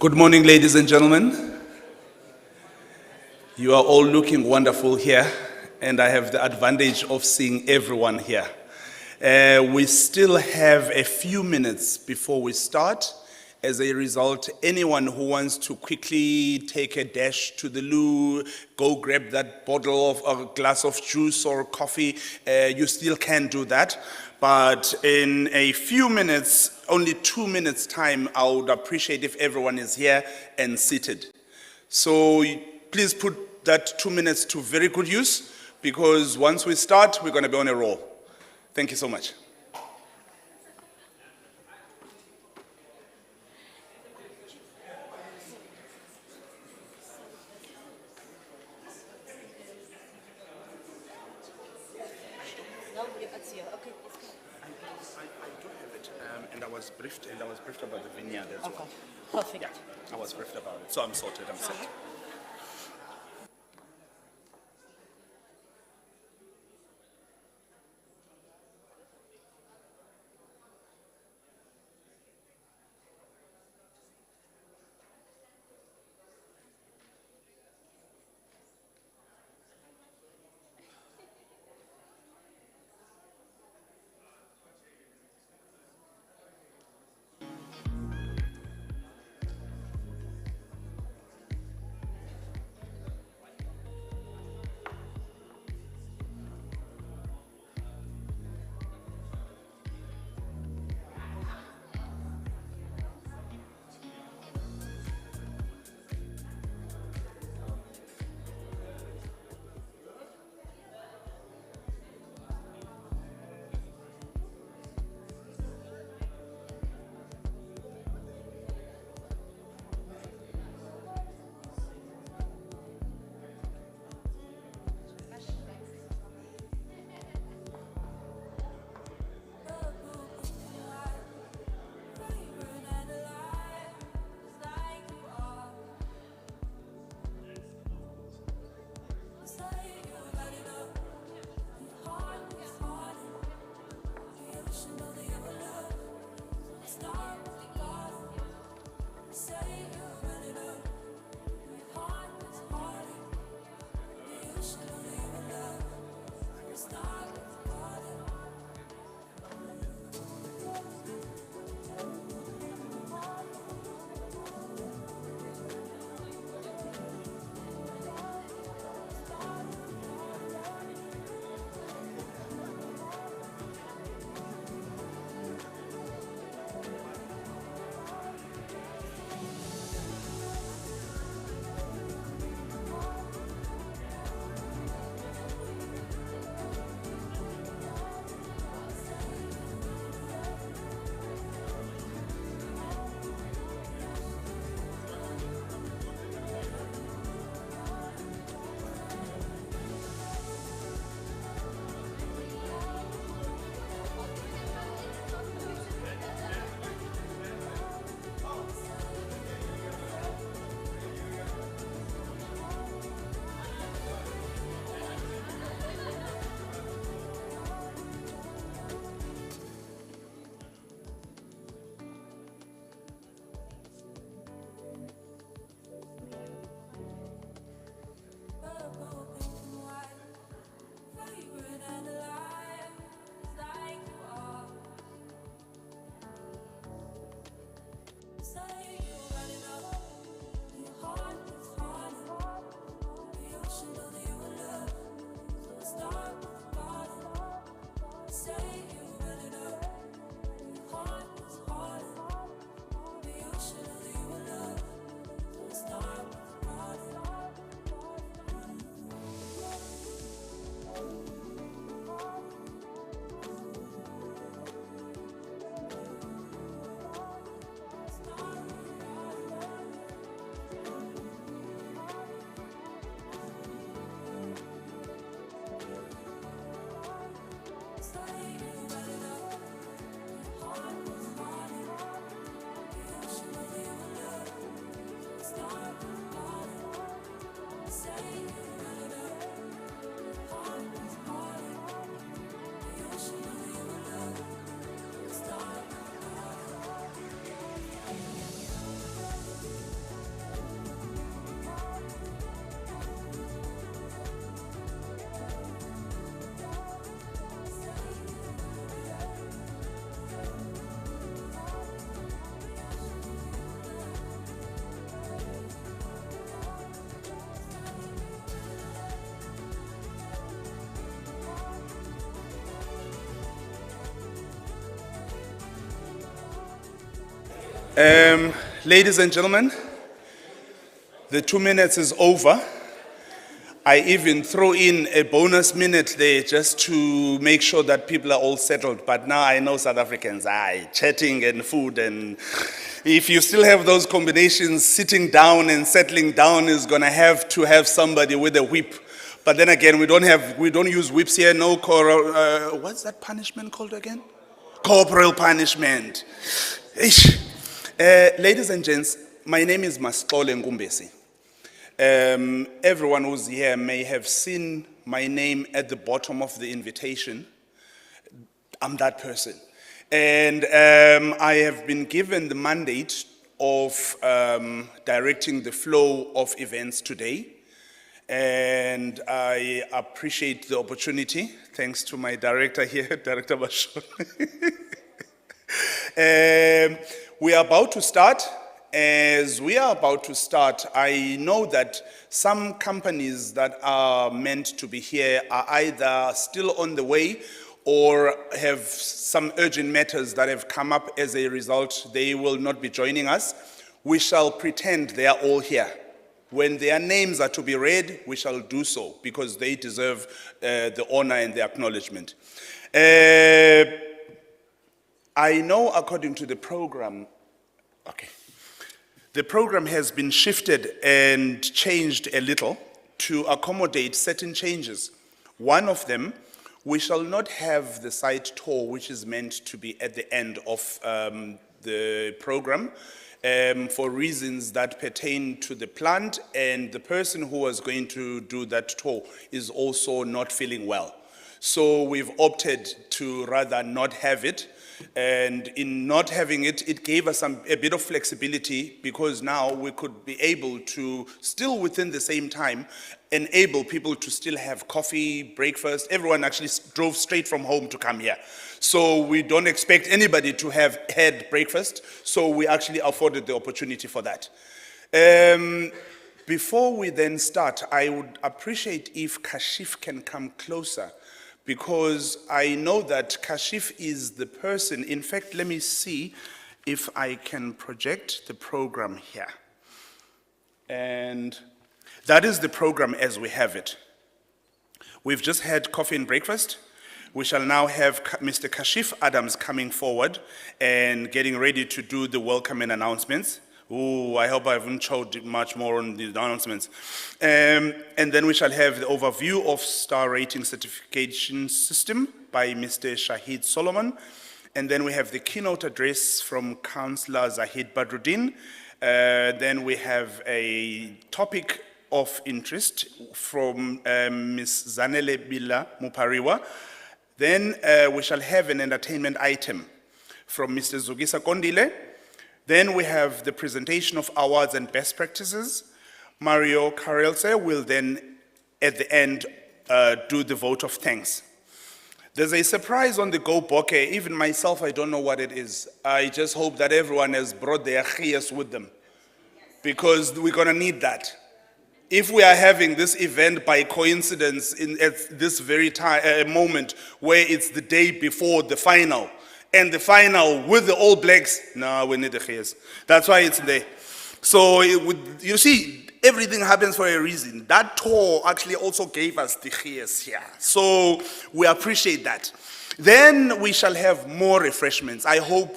Good morning, ladies and gentlemen. You are all looking wonderful here, and I have the advantage of seeing everyone here. We still have a few minutes before we start. As a result, anyone who wants to quickly take a dash to the loo, go grab that bottle of a glass of juice or coffee, you still can do that. But in a few minutes, only 2 minutes time, I would appreciate if everyone is here and seated. So please put that 2 minutes to very good use, because once we start, we're going to be on a roll. Thank you so much. I do have it, and I was briefed about the vineyard as well. Okay, perfect. Yeah, I was briefed about it, so I'm sorted, I'm set. Ladies and gentlemen, the 2 minutes is over. I even throw in a bonus minute there just to make sure that people are all settled. But now I know South Africans, chatting and food. And if you still have those combinations, sitting down and settling down is going to have somebody with a whip. But then again, we don't use whips here. No, what's that punishment called again? Corporal punishment. Eish. Ladies and gents, my name is Masixole Nkumbesi. Everyone who's here may have seen my name at the bottom of the invitation. I'm that person. And I have been given the mandate of directing the flow of events today. And I appreciate the opportunity, thanks to my director here, Director Bashon. We are about to start. As we are about to start, I know that some companies that are meant to be here are either still on the way or have some urgent matters that have come up. As a result, they will not be joining us. We shall pretend they are all here. When their names are to be read, we shall do so because they deserve the honor and the acknowledgement. I know according to the program, the program has been shifted and changed a little to accommodate certain changes. One of them, we shall not have the site tour, which is meant to be at the end of the program, for reasons that pertain to the plant, and the person who was going to do that tour is also not feeling well. So we've opted to rather not have it. And in not having it, it gave us a bit of flexibility because now we could be able to, still within the same time, enable people to still have coffee, breakfast. Everyone actually drove straight from home to come here. So we don't expect anybody to have had breakfast. So we actually afforded the opportunity for that. Before we then start, I would appreciate if Kashif can come closer, because I know that Kashif is the person. In fact, let me see if I can project the program here. And that is the program as we have it. We've just had coffee and breakfast. We shall now have Mr. Kashif Adams coming forward and getting ready to do the welcome and announcements. Ooh, I hope I haven't showed much more on the announcements. And then we shall have the overview of star rating certification system by Mr. Shahid Solomon. And then we have the keynote address from Councillor Zahid Badruddin. Then we have a topic of interest from Ms. Zanele Bila Mupariwa. Then we shall have an entertainment item from Mr. Zugisa Kondile. Then we have the presentation of awards and best practices. Mario Karelse will then, at the end, do the vote of thanks. There's a surprise on the Go Boke. Even myself, I don't know what it is. I just hope that everyone has brought their khiyas with them, because we're going to need that. If we are having this event by coincidence at this very moment where it's the day before the final, and the final with the All Blacks, no, we need the khiyas. That's why it's there. So you see, everything happens for a reason. That tour actually also gave us the khiyas here. So we appreciate that. Then we shall have more refreshments. I hope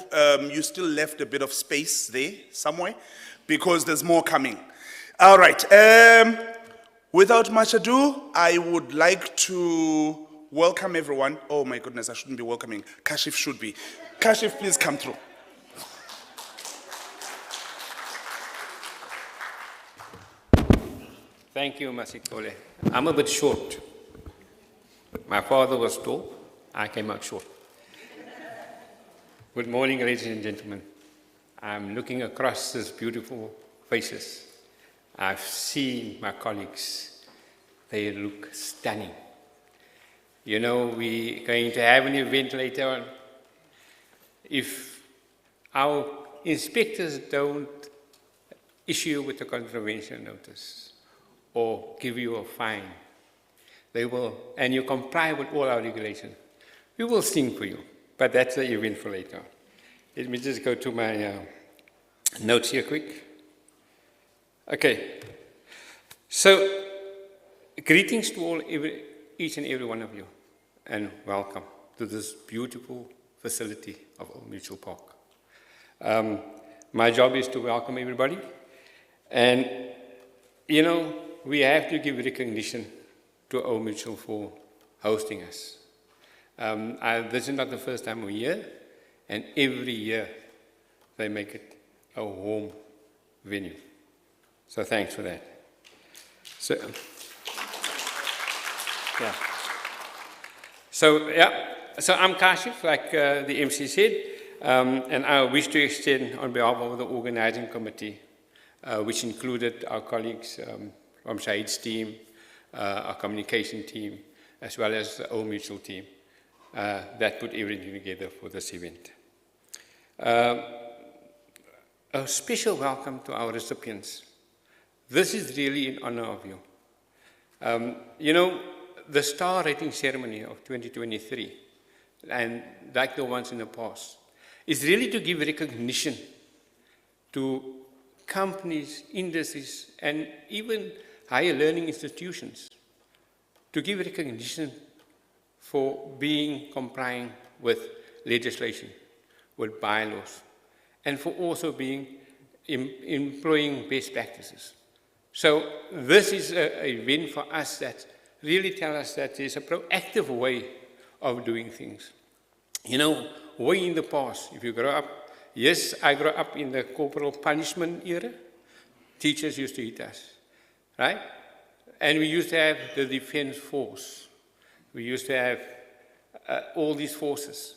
you still left a bit of space there somewhere, because there's more coming. All right. Without much ado, I would like to welcome everyone. Oh my goodness, I shouldn't be welcoming. Kashif should be. Kashif, please come through. Thank you, Masixole. I'm a bit short. My father was tall. I came out short. Good morning, ladies and gentlemen. I'm looking across these beautiful faces. I've seen my colleagues. They look stunning. You know, we're going to have an event later on. If our inspectors don't issue you with a contravention notice or give you a fine, they will, and you comply with all our regulations, we will sing for you. But that's the event for later on. Let me just go to my notes here quick. Okay. So, greetings to each and every one of you, and welcome to this beautiful facility of Old Mutual Park. My job is to welcome everybody, and you know, we have to give recognition to Old Mutual for hosting us. This is not the first time we're here, and every year they make it a warm venue. So thanks for that. So, yeah. So I'm Kashif, like the MC said, and I wish to extend on behalf of the organizing committee, which included our colleagues from Shahid's team, our communication team, as well as the Old Mutual team, that put everything together for this event. A special welcome to our recipients. This is really in honor of you. You know, the star rating ceremony of 2023, and like the ones in the past, is really to give recognition to companies, industries, and even higher learning institutions, to give recognition for being compliant with legislation, with bylaws, and for also being employing best practices. So this is a win for us that really tells us that there's a proactive way of doing things. You know, way in the past, if you grow up, yes, I grew up in the corporal punishment era. Teachers used to hit us, right? And we used to have the defense force. We used to have all these forces.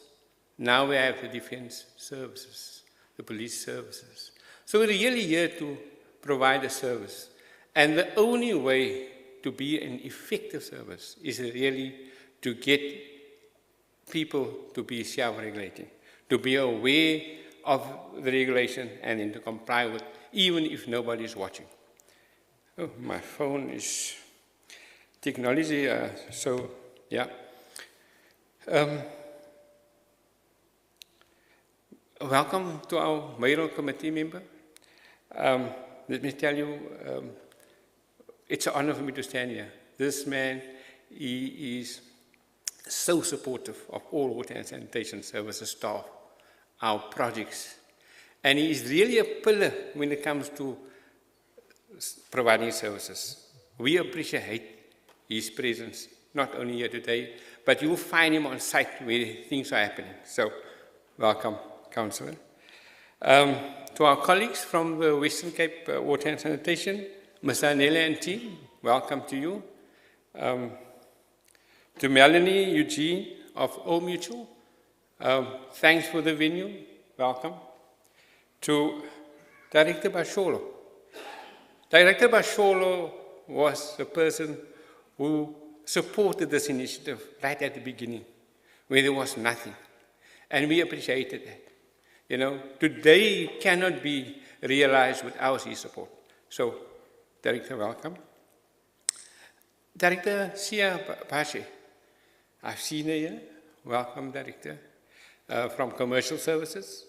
Now we have the defense services, the police services. So we're really here to provide a service. And the only way to be an effective service is really to get people to be self-regulating, to be aware of the regulation and then to comply with, even if nobody is watching. Oh, my phone is technology, so yeah. Welcome to our mayoral committee member. Let me tell you, it's an honor for me to stand here. This man, he is so supportive of all water and sanitation services staff, our projects. And he is really a pillar when it comes to providing services. We appreciate his presence, not only here today, but you will find him on site where things are happening. So, welcome, Councillor. To our colleagues from the Western Cape Water and Sanitation, Mr. Anele and team, welcome to you. To Melanie Eugene of Old Mutual, thanks for the venue, welcome. To Director Basholo. Director Basholo was the person who supported this initiative right at the beginning, where there was nothing. And we appreciated that. You know, today cannot be realized without his support. So, Director, welcome. Director Sia Bashe, I've seen her here. Welcome, Director. From Commercial Services.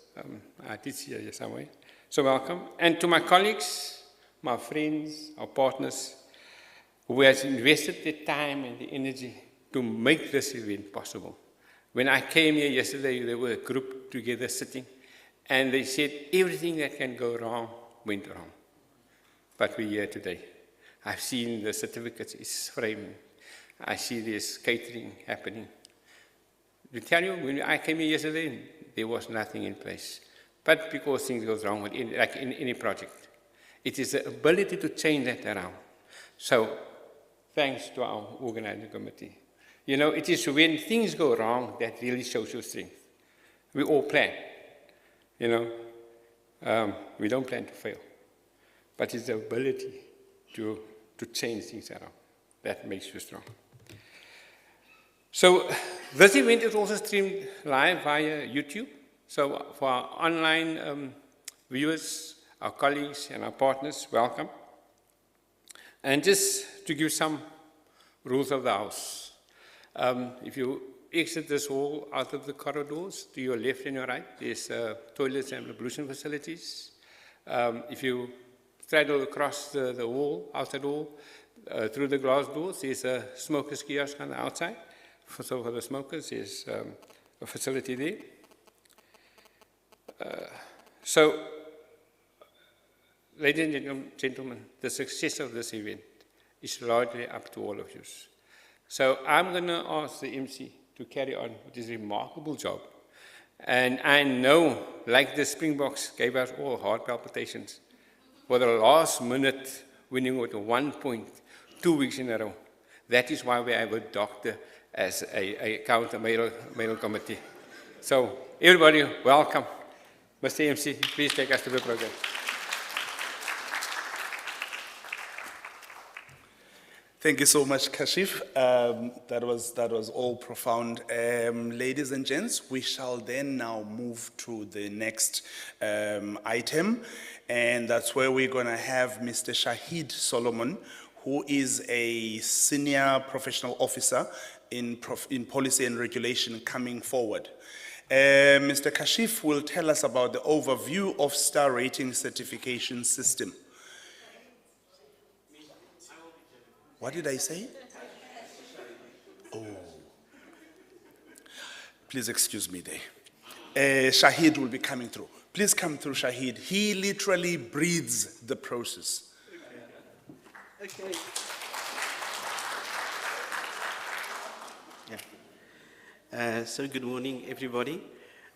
I did see her here somewhere. So welcome. And to my colleagues, my friends, our partners, who has invested the time and the energy to make this event possible. When I came here yesterday, there were a group together sitting, and they said everything that can go wrong went wrong. But we're here today. I've seen the certificates is framed. I see this catering happening. To tell you, when I came here yesterday, there was nothing in place. But because things go wrong with like in any project, it is the ability to change that around. So, thanks to our organizing committee. You know, it is when things go wrong that really shows your strength. We all plan. You know, we don't plan to fail. But it's the ability to change things around that makes you strong. So this event is also streamed live via YouTube. So for our online viewers, our colleagues and our partners, welcome. And just to give some rules of the house. If you exit this hall out of the corridors, to your left and your right, there's toilets and ablution facilities. If you straddle across the wall, outside wall, through the glass doors, there's a smoker's kiosk on the outside. So for the smokers, there's a facility there. So, ladies and gentlemen, the success of this event is largely up to all of you. So I'm going to ask the MC to carry on with this remarkable job. And I know, like the Springboks gave us all heart palpitations, for the last minute winning with 1 point, 2 weeks in a row. That is why we have a doctor as a counter medal committee. So everybody, welcome. Mr. MC, please take us to the program. Thank you so much, Kashif. That was all profound. Ladies and gents, we shall then now move to the next item, and that's where we're going to have Mr. Shahid Solomon, who is a senior professional officer in policy and regulation, coming forward. Mr. Kashif will tell us about the overview of star rating certification system. What did I say? Oh. Please excuse me there. Shahid will be coming through. Please come through, Shahid. He literally breathes the process. Okay. Yeah. So good morning, everybody.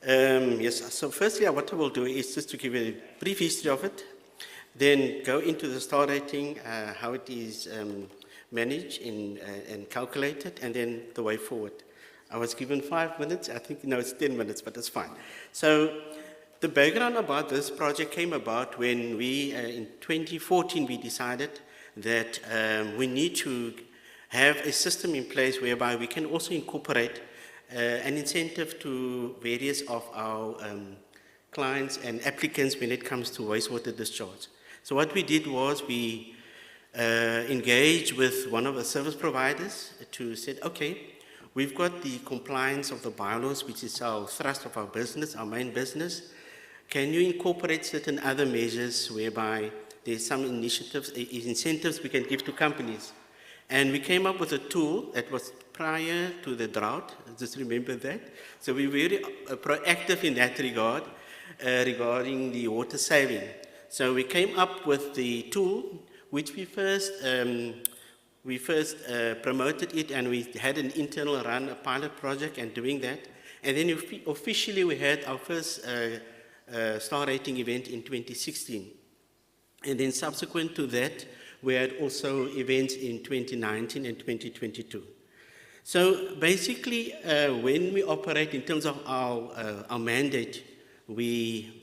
Yes, so firstly, what I will do is just to give a brief history of it, then go into the star rating, how it is managed and calculated, and then the way forward. I was given 5 minutes. I think, no, it's 10 minutes, but it's fine. So the background about this project came about when we, in 2014, we decided that we need to have a system in place whereby we can also incorporate an incentive to various of our clients and applicants when it comes to wastewater discharge. So what we did was we engaged with one of the service providers to say, okay, we've got the compliance of the bylaws, which is our thrust of our business, our main business. Can you incorporate certain other measures whereby there's some initiatives, incentives we can give to companies? And we came up with a tool that was prior to the drought, just remember that. So we were very proactive in that regard, regarding the water saving. So we came up with the tool, which we first promoted it, and we had an internal run, a pilot project, and doing that. And then officially we had our first star rating event in 2016. And then subsequent to that, we had also events in 2019 and 2022. So basically, when we operate in terms of our mandate, we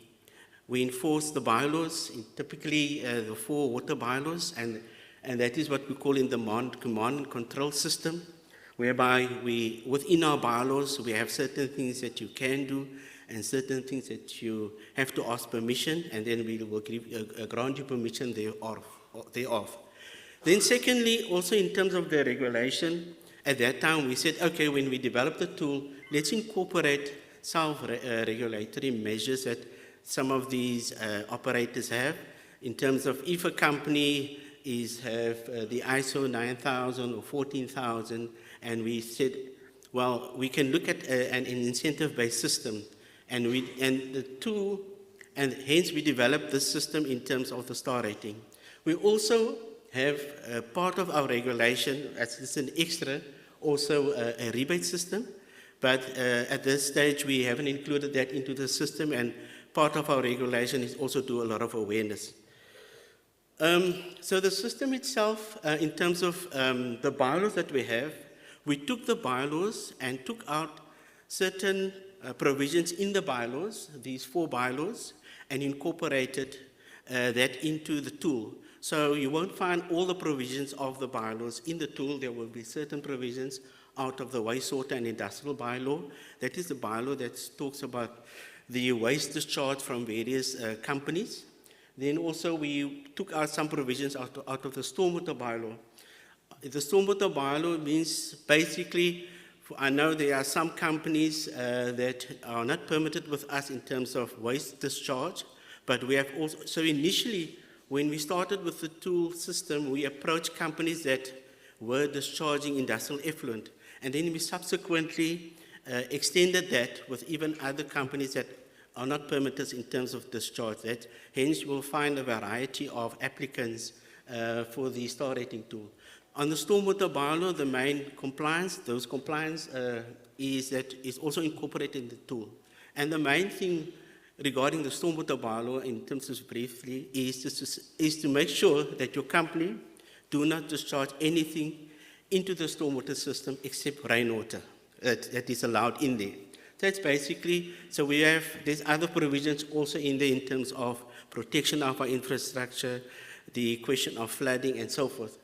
enforce the bylaws, typically the 4 water bylaws, and that is what we call in the command and control system, whereby within our bylaws, we have certain things that you can do and certain things that you have to ask permission, and then we will grant you permission thereof. Then secondly, also in terms of the regulation, at that time we said, okay, when we develop the tool, let's incorporate self-regulatory measures that some of these operators have, in terms of if a company have the ISO 9000 or 14000, and we said, well, we can look at an incentive-based system, and the tool, and hence we developed this system in terms of the star rating. We also have part of our regulation, as it's an extra, also a rebate system, but at this stage we haven't included that into the system, and part of our regulation is also do a lot of awareness. So the system itself, in terms of the bylaws that we have, we took the bylaws and took out certain provisions in the bylaws, these 4 bylaws, and incorporated that into the tool. So you won't find all the provisions of the bylaws in the tool. There will be certain provisions out of the wastewater and industrial bylaw. That is the bylaw that talks about the waste discharge from various companies. Then also we took out some provisions out of the stormwater bylaw. The stormwater bylaw means basically, I know there are some companies that are not permitted with us in terms of waste discharge, But we have also, so initially, when we started with the tool system, we approached companies that were discharging industrial effluent. And then we subsequently extended that with even other companies that are not permitters in terms of discharge. That, hence, you will find a variety of applicants for the star rating tool. On the stormwater bylaw, the main compliance, is also incorporated in the tool. And the main thing regarding the stormwater bylaw, in terms of briefly, is to make sure that your company do not discharge anything into the stormwater system except rainwater that is allowed in there. That's basically, so there's other provisions also in there in terms of protection of our infrastructure, the question of flooding and so forth.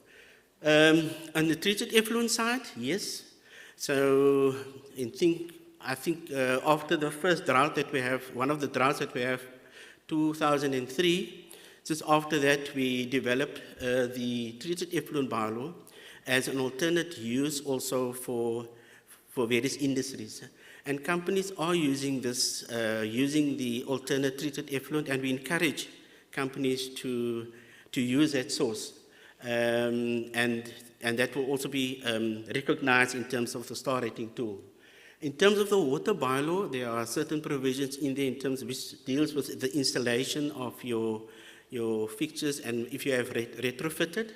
On the treated effluent side, yes. So I think after the first drought that we have, one of the droughts that we have, 2003, just after that we developed the treated effluent bylaw as an alternate use also for various industries. And companies are using this, using the alternate treated effluent, and we encourage companies to use that source. And that will also be recognized in terms of the star rating tool. In terms of the water bylaw, there are certain provisions in there in terms of which deals with the installation of your fixtures, and if you have retrofitted,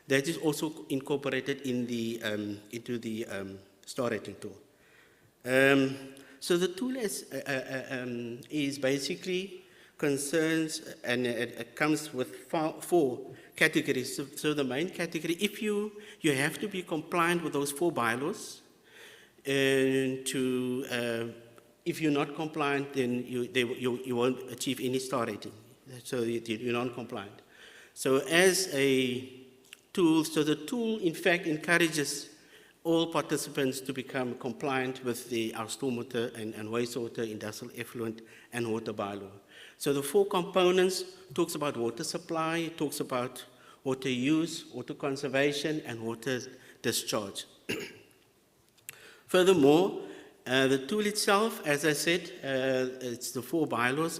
that is also incorporated in the into the star rating tool. So the tool is basically concerns, and it comes with four categories. So the main category, if you have to be compliant with those 4 bylaws, and if you're not compliant, then you won't achieve any star rating. So you're non-compliant. So as a tool, so the tool in fact encourages all participants to become compliant with our stormwater and wastewater, industrial effluent, and water bylaw. So the 4 components talks about water supply, it talks about water use, water conservation, and water discharge. Furthermore, the tool itself, as I said, it's the 4 bylaws,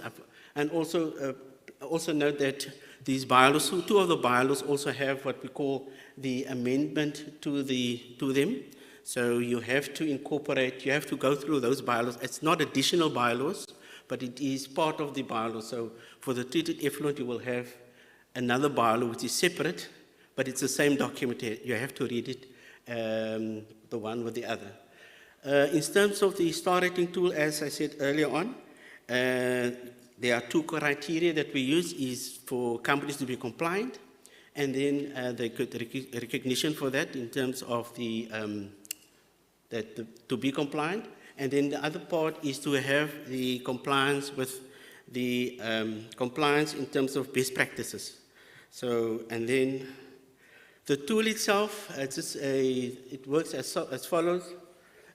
and also note that these bylaws, 2 of the bylaws also have what we call the amendment to them. So you have to incorporate, you have to go through those bylaws. It's not additional bylaws, but it is part of the bylaw. So for the treated effluent, you will have another bylaw which is separate, but it's the same document. You have to read it, the one with the other. In terms of the star rating tool, as I said earlier on, there are 2 criteria that we use is for companies to be compliant, and then they get recognition for that in terms of to be compliant. And then the other part is to have the compliance with the compliance in terms of best practices. So, and then the tool itself, it works as follows.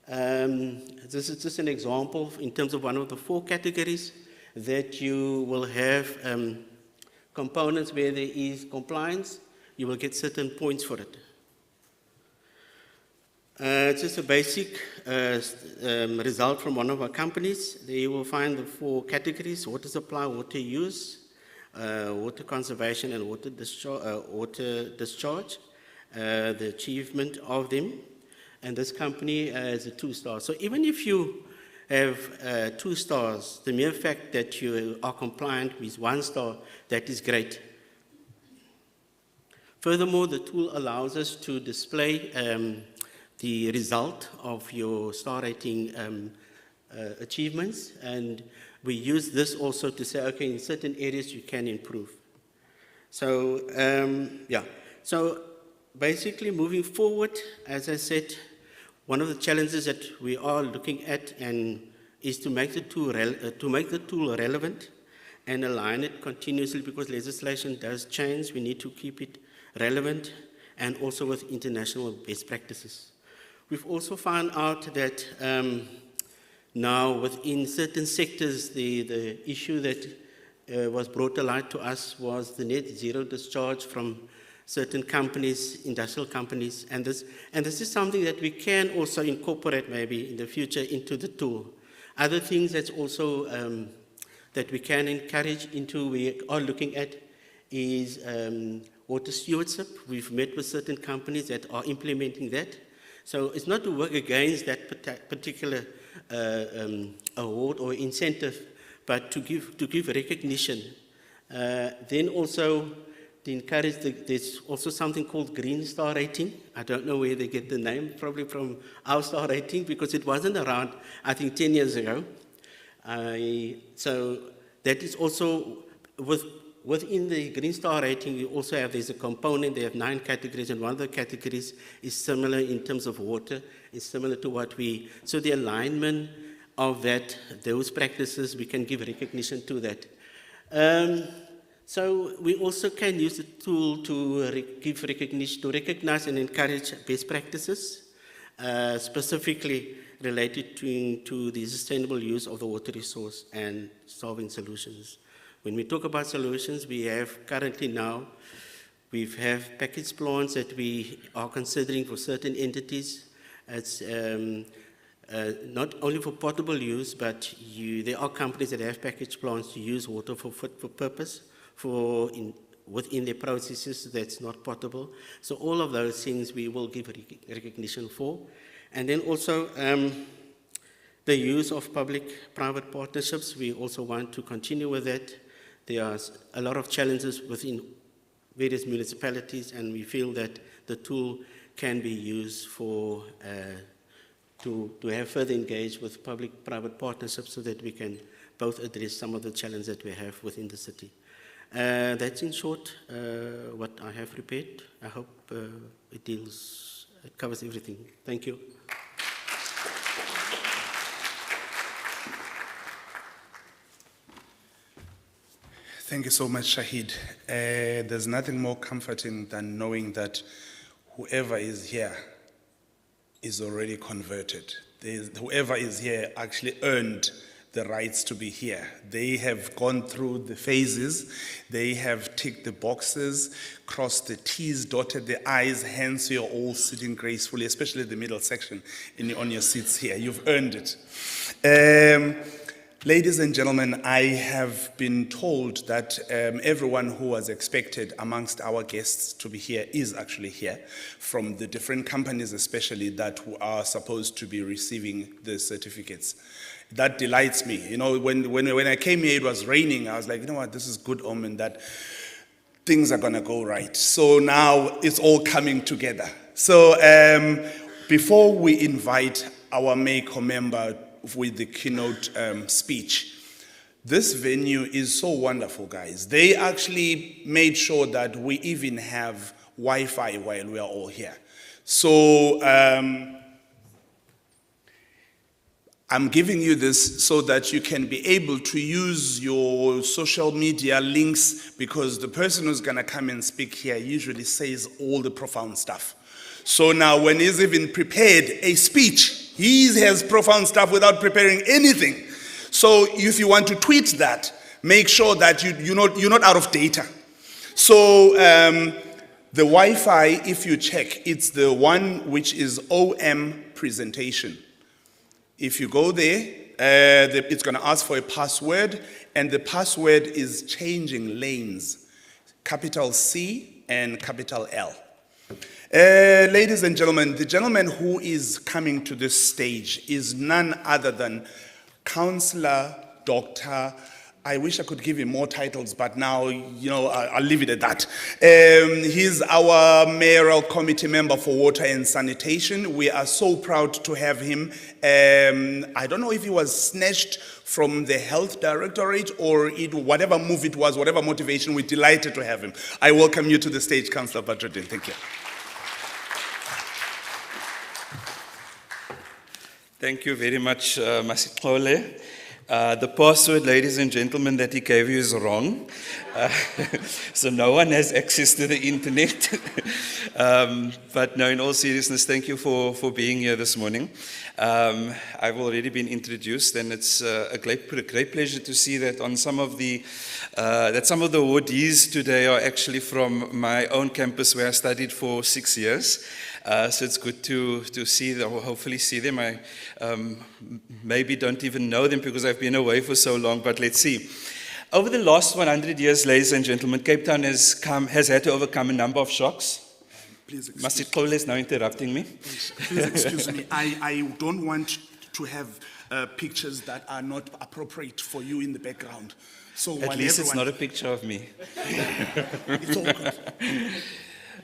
This is just an example in terms of one of the 4 categories that you will have components where there is compliance, you will get certain points for it. It's just a basic result from one of our companies. There you will find the 4 categories: water supply, water use, water conservation, and water discharge, the achievement of them. And this company is a 2-star. So even if you have 2 stars, the mere fact that you are compliant with 1 star, that is great. Furthermore, the tool allows us to display the result of your star rating achievements, and we use this also to say, okay, in certain areas you can improve. So, so basically moving forward, as I said, one of the challenges that we are looking at is to make the tool relevant and align it continuously, because legislation does change. We need to keep it relevant and also with international best practices. We've also found out that now within certain sectors, the issue that was brought to light to us was the net zero discharge from certain companies, industrial companies, and this is something that we can also incorporate maybe in the future into the tool. Other things that that we can encourage into, we are looking at, is water stewardship. We've met with certain companies that are implementing that. So it's not to work against that particular award or incentive, but to give recognition. Then also to encourage, there's also something called Green Star Rating. I don't know where they get the name, probably from our star rating, because it wasn't around, I think, 10 years ago. So that is also, within the Green Star rating, we also have, there's a component, they have 9 categories, and one of the categories is similar in terms of water. It's similar to what so the alignment of those practices, we can give recognition to that. So we also can use the tool to give recognition, to recognize and encourage best practices, specifically related to the sustainable use of the water resource and solving solutions. When we talk about solutions, we have currently now, we have package plants that we are considering for certain entities. It's not only for potable use, but there are companies that have package plants to use water for fit for purpose, within their processes that's not potable. So all of those things we will give recognition for. And then also the use of public-private partnerships, we also want to continue with that. There are a lot of challenges within various municipalities, and we feel that the tool can be used for to have further engage with public-private partnerships so that we can both address some of the challenges that we have within the city. That's in short what I have prepared. I hope it covers everything. Thank you. Thank you so much, Shahid. There's nothing more comforting than knowing that whoever is here is already converted. Whoever is here actually earned the rights to be here. They have gone through the phases, they have ticked the boxes, crossed the T's, dotted the I's, hence you're all sitting gracefully, especially the middle section on your seats here. You've earned it. Ladies and gentlemen, I have been told that everyone who was expected amongst our guests to be here is actually here, from the different companies especially that are supposed to be receiving the certificates. That delights me. You know, when I came here, it was raining. I was like, you know what, this is good omen that things are going to go right. So now it's all coming together. So before we invite our MECO member with the keynote speech, this venue is so wonderful, guys. They actually made sure that we even have Wi-Fi while we are all here. So I'm giving you this so that you can be able to use your social media links, because the person who's going to come and speak here usually says all the profound stuff. So now when he's even prepared a speech, he has profound stuff without preparing anything. So if you want to tweet that, make sure that you're not out of data. So the Wi-Fi, if you check, it's the one which is OM presentation. If you go there, it's going to ask for a password, and the password is changing lanes, capital C and capital L. Ladies and gentlemen, the gentleman who is coming to this stage is none other than Councillor Dr. I wish I could give him more titles, but now, I'll leave it at that. He's our mayoral committee member for water and sanitation. We are so proud to have him. I don't know if he was snatched from the health directorate or whatever move it was, whatever motivation, we're delighted to have him. I welcome you to the stage, Councillor Badruddin. Thank you. Thank you very much, Masitlole. The password, ladies and gentlemen, that he gave you is wrong. So no one has access to the internet. But no, in all seriousness, thank you for being here this morning. I've already been introduced, and it's a great pleasure to see that some of the awardees today are actually from my own campus where I studied for 6 years. So it's good to see them, or hopefully see them. I maybe don't even know them because I've been away for so long, but let's see. Over the last 100 years, ladies and gentlemen, Cape Town has had to overcome a number of shocks. Please excuse, Masitole is now interrupting me. please excuse me. I don't want to have pictures that are not appropriate for you in the background. So At least it's not a picture of me. It's all good.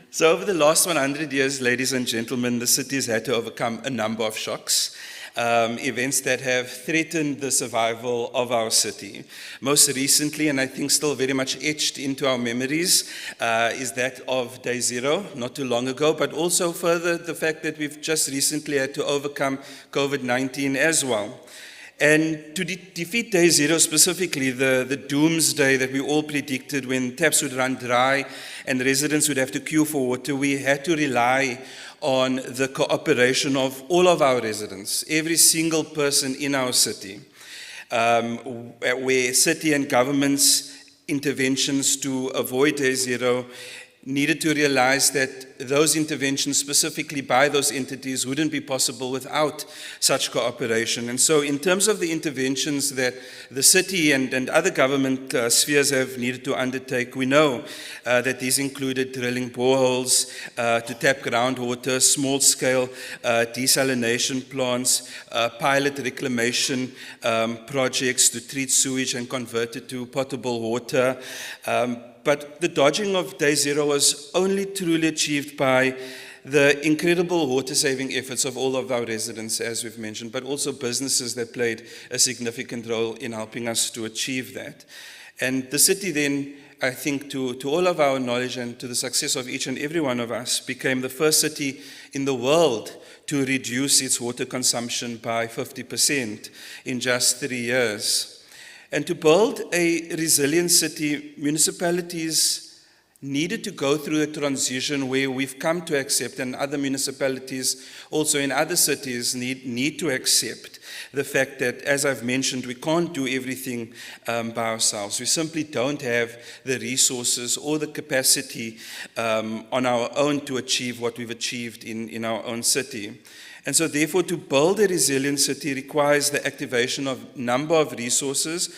So over the last 100 years, ladies and gentlemen, the city has had to overcome a number of shocks, events that have threatened the survival of our city. Most recently, and I think still very much etched into our memories, is that of Day Zero, not too long ago, but also further the fact that we've just recently had to overcome COVID-19 as well. And to defeat Day Zero specifically, the doomsday that we all predicted when taps would run dry and residents would have to queue for water, we had to rely on the cooperation of all of our residents, every single person in our city, where city and government's interventions to avoid Day Zero needed to realize that those interventions specifically by those entities wouldn't be possible without such cooperation. And so in terms of the interventions that the city and other government spheres have needed to undertake, we know that these included drilling boreholes to tap groundwater, small-scale desalination plants, pilot reclamation projects to treat sewage and convert it to potable water. But the dodging of Day Zero was only truly achieved by the incredible water-saving efforts of all of our residents, as we've mentioned, but also businesses that played a significant role in helping us to achieve that. And the city then, I think, to all of our knowledge and to the success of each and every one of us, became the first city in the world to reduce its water consumption by 50% in just 3 years. And to build a resilient city, municipalities needed to go through a transition where we've come to accept, and other municipalities also in other cities need to accept the fact that, as I've mentioned, we can't do everything by ourselves. We simply don't have the resources or the capacity on our own to achieve what we've achieved in our own city. And so therefore, to build a resilient city requires the activation of a number of resources,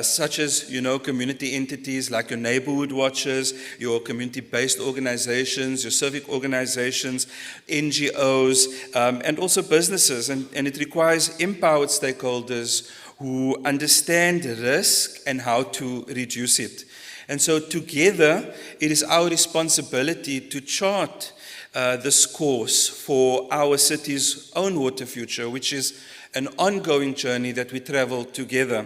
such as, community entities like your neighborhood watches, your community-based organizations, your civic organizations, NGOs, and also businesses. And it requires empowered stakeholders who understand risk and how to reduce it. And so together, it is our responsibility to chart this course for our city's own water future, which is an ongoing journey that we travel together.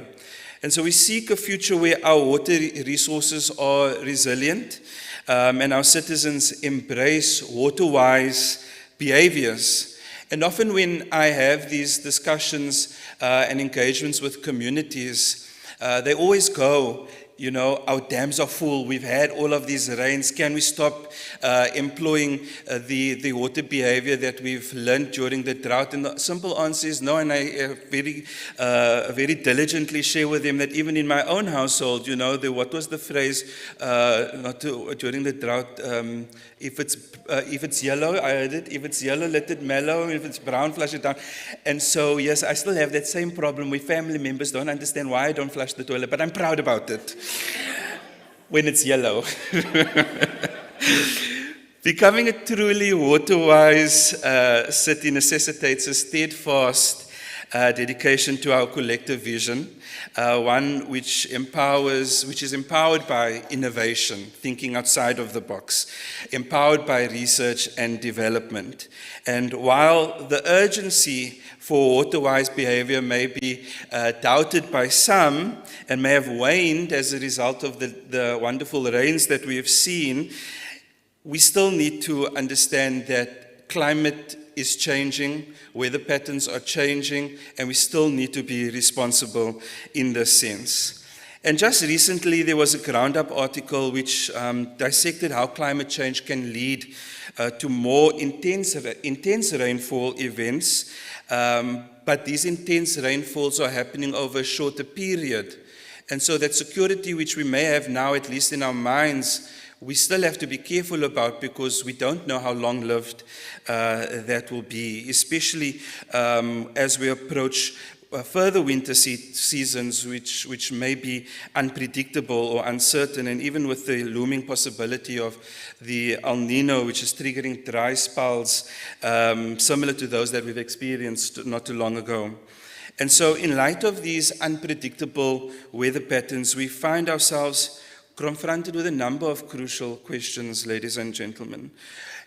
And so we seek a future where our water resources are resilient and our citizens embrace water-wise behaviors. And often when I have these discussions and engagements with communities, they always go, our dams are full. We've had all of these rains. Can we stop employing the water behavior that we've learned during the drought? And the simple answer is no. And I very diligently share with them that even in my own household, what was the phrase during the drought? If it's yellow, I heard it. If it's yellow, let it mellow. If it's brown, flush it down. And so, yes, I still have that same problem where family members don't understand why I don't flush the toilet, but I'm proud about it when it's yellow. Becoming a truly water-wise city necessitates a steadfast dedication to our collective vision, one which is empowered by innovation, thinking outside of the box, empowered by research and development. And while the urgency for water-wise behavior may be doubted by some and may have waned as a result of the wonderful rains that we have seen, we still need to understand that climate is changing, weather patterns are changing, and we still need to be responsible in this sense. And just recently, there was a Ground Up article which dissected how climate change can lead to more intense rainfall events, but these intense rainfalls are happening over a shorter period. And so that security which we may have now, at least in our minds, we still have to be careful about because we don't know how long-lived that will be, especially as we approach further winter seasons which may be unpredictable or uncertain, and even with the looming possibility of the El Nino, which is triggering dry spells similar to those that we've experienced not too long ago. And so in light of these unpredictable weather patterns, we find ourselves confronted with a number of crucial questions, ladies and gentlemen.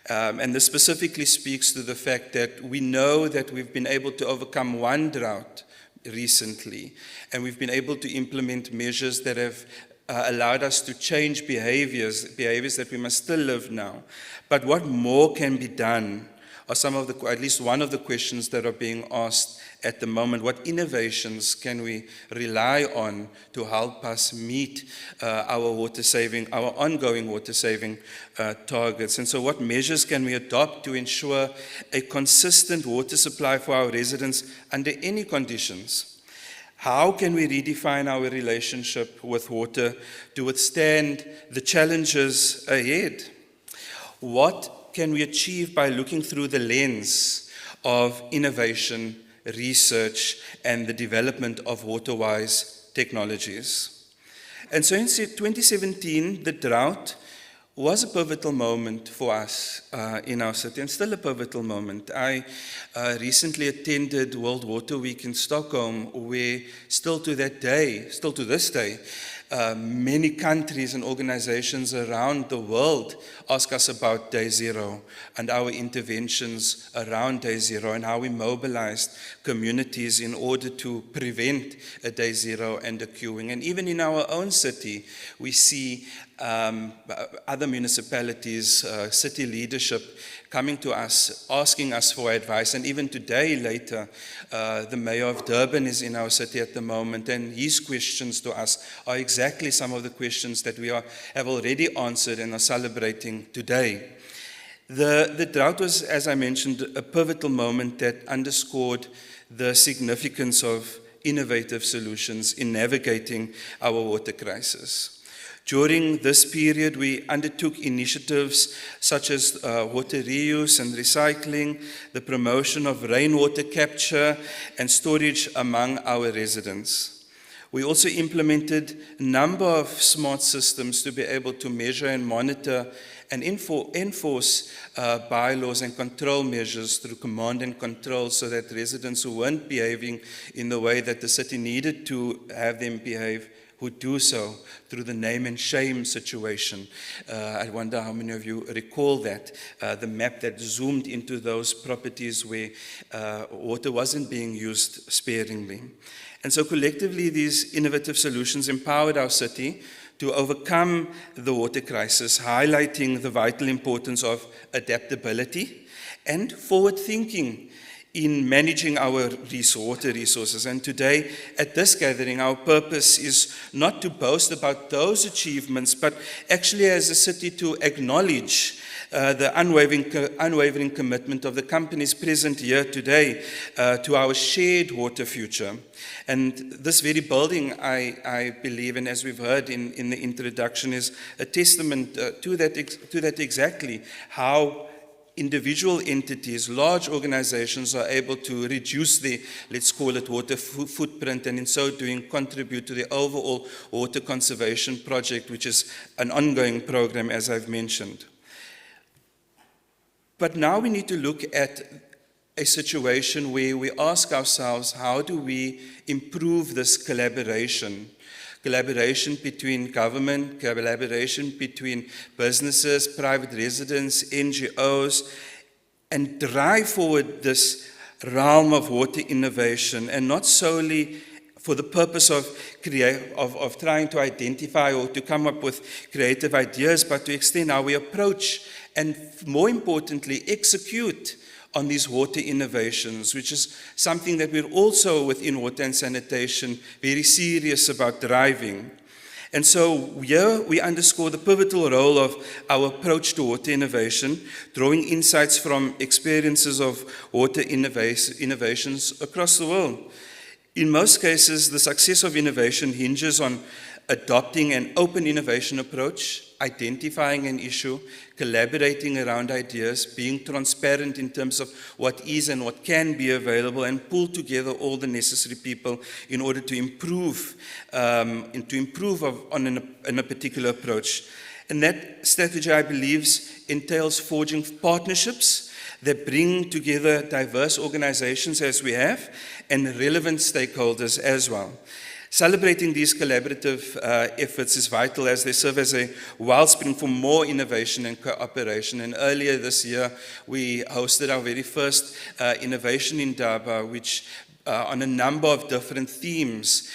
And this specifically speaks to the fact that we know that we've been able to overcome one drought recently, and we've been able to implement measures that have allowed us to change behaviors that we must still live now. But what more can be done are some of the, at least one of the questions that are being asked at the moment. What innovations can we rely on to help us meet our ongoing water saving targets? And so what measures can we adopt to ensure a consistent water supply for our residents under any conditions? How can we redefine our relationship with water to withstand the challenges ahead? What can we achieve by looking through the lens of innovation, research, and the development of water-wise technologies? And so in 2017, the drought was a pivotal moment for us in our city, and still a pivotal moment. I recently attended World Water Week in Stockholm, where still to this day, many countries and organizations around the world ask us about Day Zero and our interventions around Day Zero and how we mobilized communities in order to prevent a Day Zero and a queuing. And even in our own city, we see other municipalities, city leadership coming to us, asking us for advice. And even today, later, the mayor of Durban is in our city at the moment, and his questions to us are exactly some of the questions that we have already answered and are celebrating today. The drought was, as I mentioned, a pivotal moment that underscored the significance of innovative solutions in navigating our water crisis. During this period, we undertook initiatives such as water reuse and recycling, the promotion of rainwater capture and storage among our residents. We also implemented a number of smart systems to be able to measure and monitor and enforce bylaws and control measures through command and control, so that residents who weren't behaving in the way that the city needed to have them behave would do so through the name and shame situation. I wonder how many of you recall that, the map that zoomed into those properties where water wasn't being used sparingly. And so collectively, these innovative solutions empowered our city to overcome the water crisis, highlighting the vital importance of adaptability and forward thinking in managing our water resources. And today, at this gathering, our purpose is not to boast about those achievements, but actually as a city to acknowledge the unwavering commitment of the companies present here today to our shared water future. And this very building, I believe, and as we've heard in the introduction, is a testament to that exactly, how individual entities, large organizations are able to reduce their, let's call it, water footprint, and in so doing contribute to the overall water conservation project, which is an ongoing program, as I've mentioned. But now we need to look at a situation where we ask ourselves, how do we improve this collaboration? Collaboration between government, collaboration between businesses, private residents, NGOs, and drive forward this realm of water innovation, and not solely for the purpose of trying to identify or to come up with creative ideas, but to extend how we approach and, more importantly, execute on these water innovations, which is something that we're also within water and sanitation very serious about driving. And so here we underscore the pivotal role of our approach to water innovation, drawing insights from experiences of water innovations across the world. In most cases, the success of innovation hinges on adopting an open innovation approach, identifying an issue, collaborating around ideas, being transparent in terms of what is and what can be available, and pull together all the necessary people in order to improve, on a particular approach. And that strategy, I believe, entails forging partnerships that bring together diverse organizations as we have, and relevant stakeholders as well. Celebrating these collaborative efforts is vital as they serve as a wellspring for more innovation and cooperation. And earlier this year, we hosted our very first Innovation Indaba, which on a number of different themes,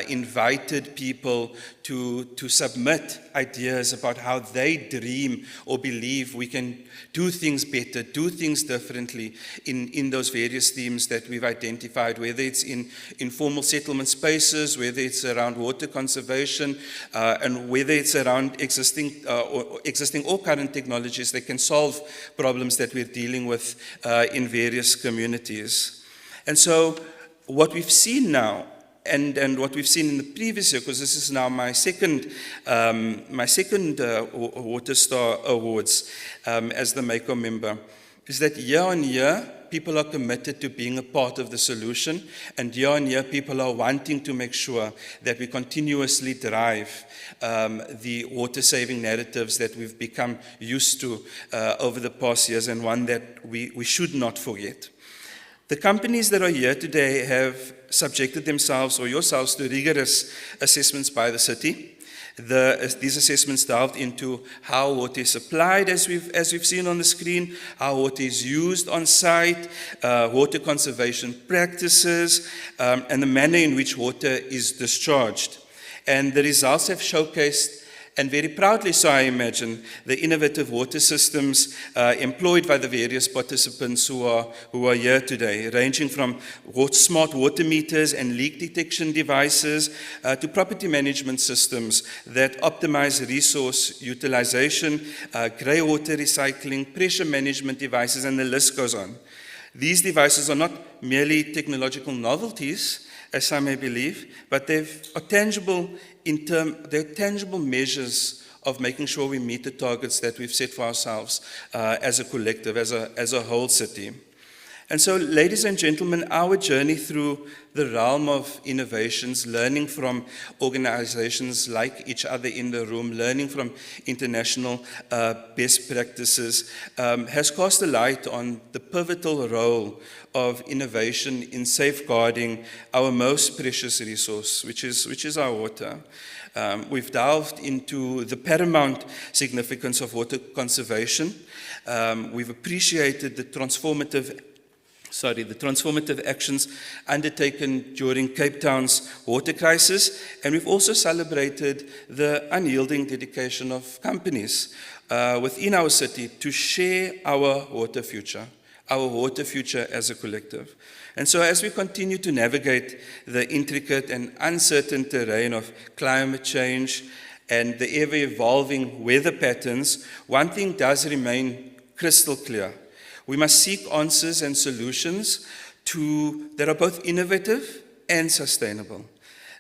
invited people to submit ideas about how they dream or believe we can do things better, do things differently in those various themes that we've identified, whether it's in informal settlement spaces, whether it's around water conservation, and whether it's around existing or current technologies that can solve problems that we're dealing with in various communities. And so, what we've seen now, and what we've seen in the previous year, because this is now my second Water Star Awards as the MACO member, is that year on year, people are committed to being a part of the solution, and year on year, people are wanting to make sure that we continuously drive the water-saving narratives that we've become used to over the past years, and one that we should not forget. The companies that are here today have subjected themselves or yourselves to rigorous assessments by the city. These assessments delved into how water is supplied, as we've seen on the screen, how water is used on site, water conservation practices, and the manner in which water is discharged. And the results have showcased, and very proudly so, I imagine, the innovative water systems employed by the various participants who are here today, ranging from smart water meters and leak detection devices to property management systems that optimize resource utilization, grey water recycling, pressure management devices, and the list goes on. These devices are not merely technological novelties, as some may believe, but they're tangible measures of making sure we meet the targets that we've set for ourselves as a collective, as a whole city. And so, ladies and gentlemen, our journey through the realm of innovations, learning from organizations like each other in the room, learning from international best practices, has cast a light on the pivotal role of innovation in safeguarding our most precious resource, which is our water. We've delved into the paramount significance of water conservation. We've appreciated the transformative actions undertaken during Cape Town's water crisis, and we've also celebrated the unyielding dedication of companies within our city to share our water future as a collective. And so as we continue to navigate the intricate and uncertain terrain of climate change and the ever-evolving weather patterns, one thing does remain crystal clear. We must seek answers and solutions that are both innovative and sustainable.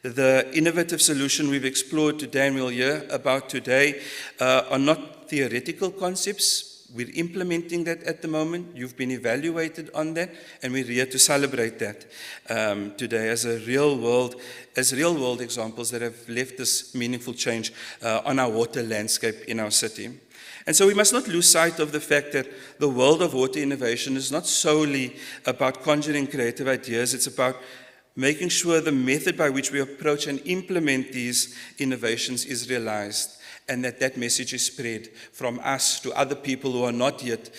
The innovative solution we've explored today and we'll hear about today are not theoretical concepts. We're implementing that at the moment. You've been evaluated on that, and we're here to celebrate that today as real world examples that have left this meaningful change on our water landscape in our city. And so we must not lose sight of the fact that the world of water innovation is not solely about conjuring creative ideas. It's about making sure the method by which we approach and implement these innovations is realized, and that message is spread from us to other people who are not yet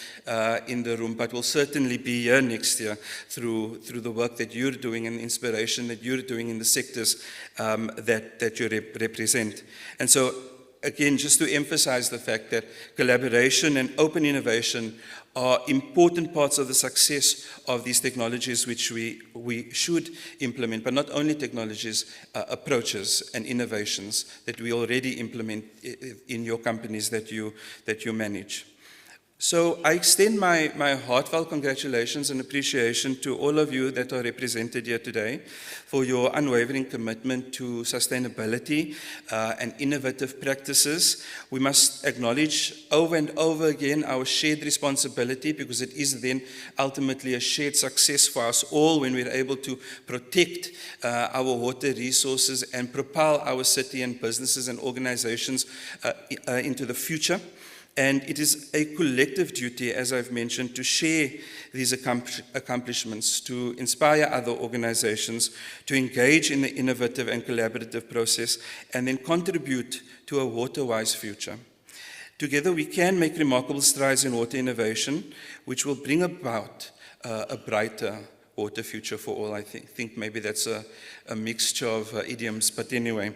in the room, but will certainly be here next year through the work that you're doing and inspiration that you're doing in the sectors that you represent. And so, again, just to emphasize the fact that collaboration and open innovation are important parts of the success of these technologies which we should implement, but not only technologies, approaches and innovations that we already implement in your companies that you manage. So I extend my heartfelt congratulations and appreciation to all of you that are represented here today for your unwavering commitment to sustainability and innovative practices. We must acknowledge over and over again our shared responsibility, because it is then ultimately a shared success for us all when we're able to protect our water resources and propel our city and businesses and organizations into the future. And it is a collective duty, as I've mentioned, to share these accomplishments, to inspire other organizations, to engage in the innovative and collaborative process, and then contribute to a water-wise future. Together, we can make remarkable strides in water innovation, which will bring about a brighter water future for all. I think maybe that's a mixture of idioms, but anyway,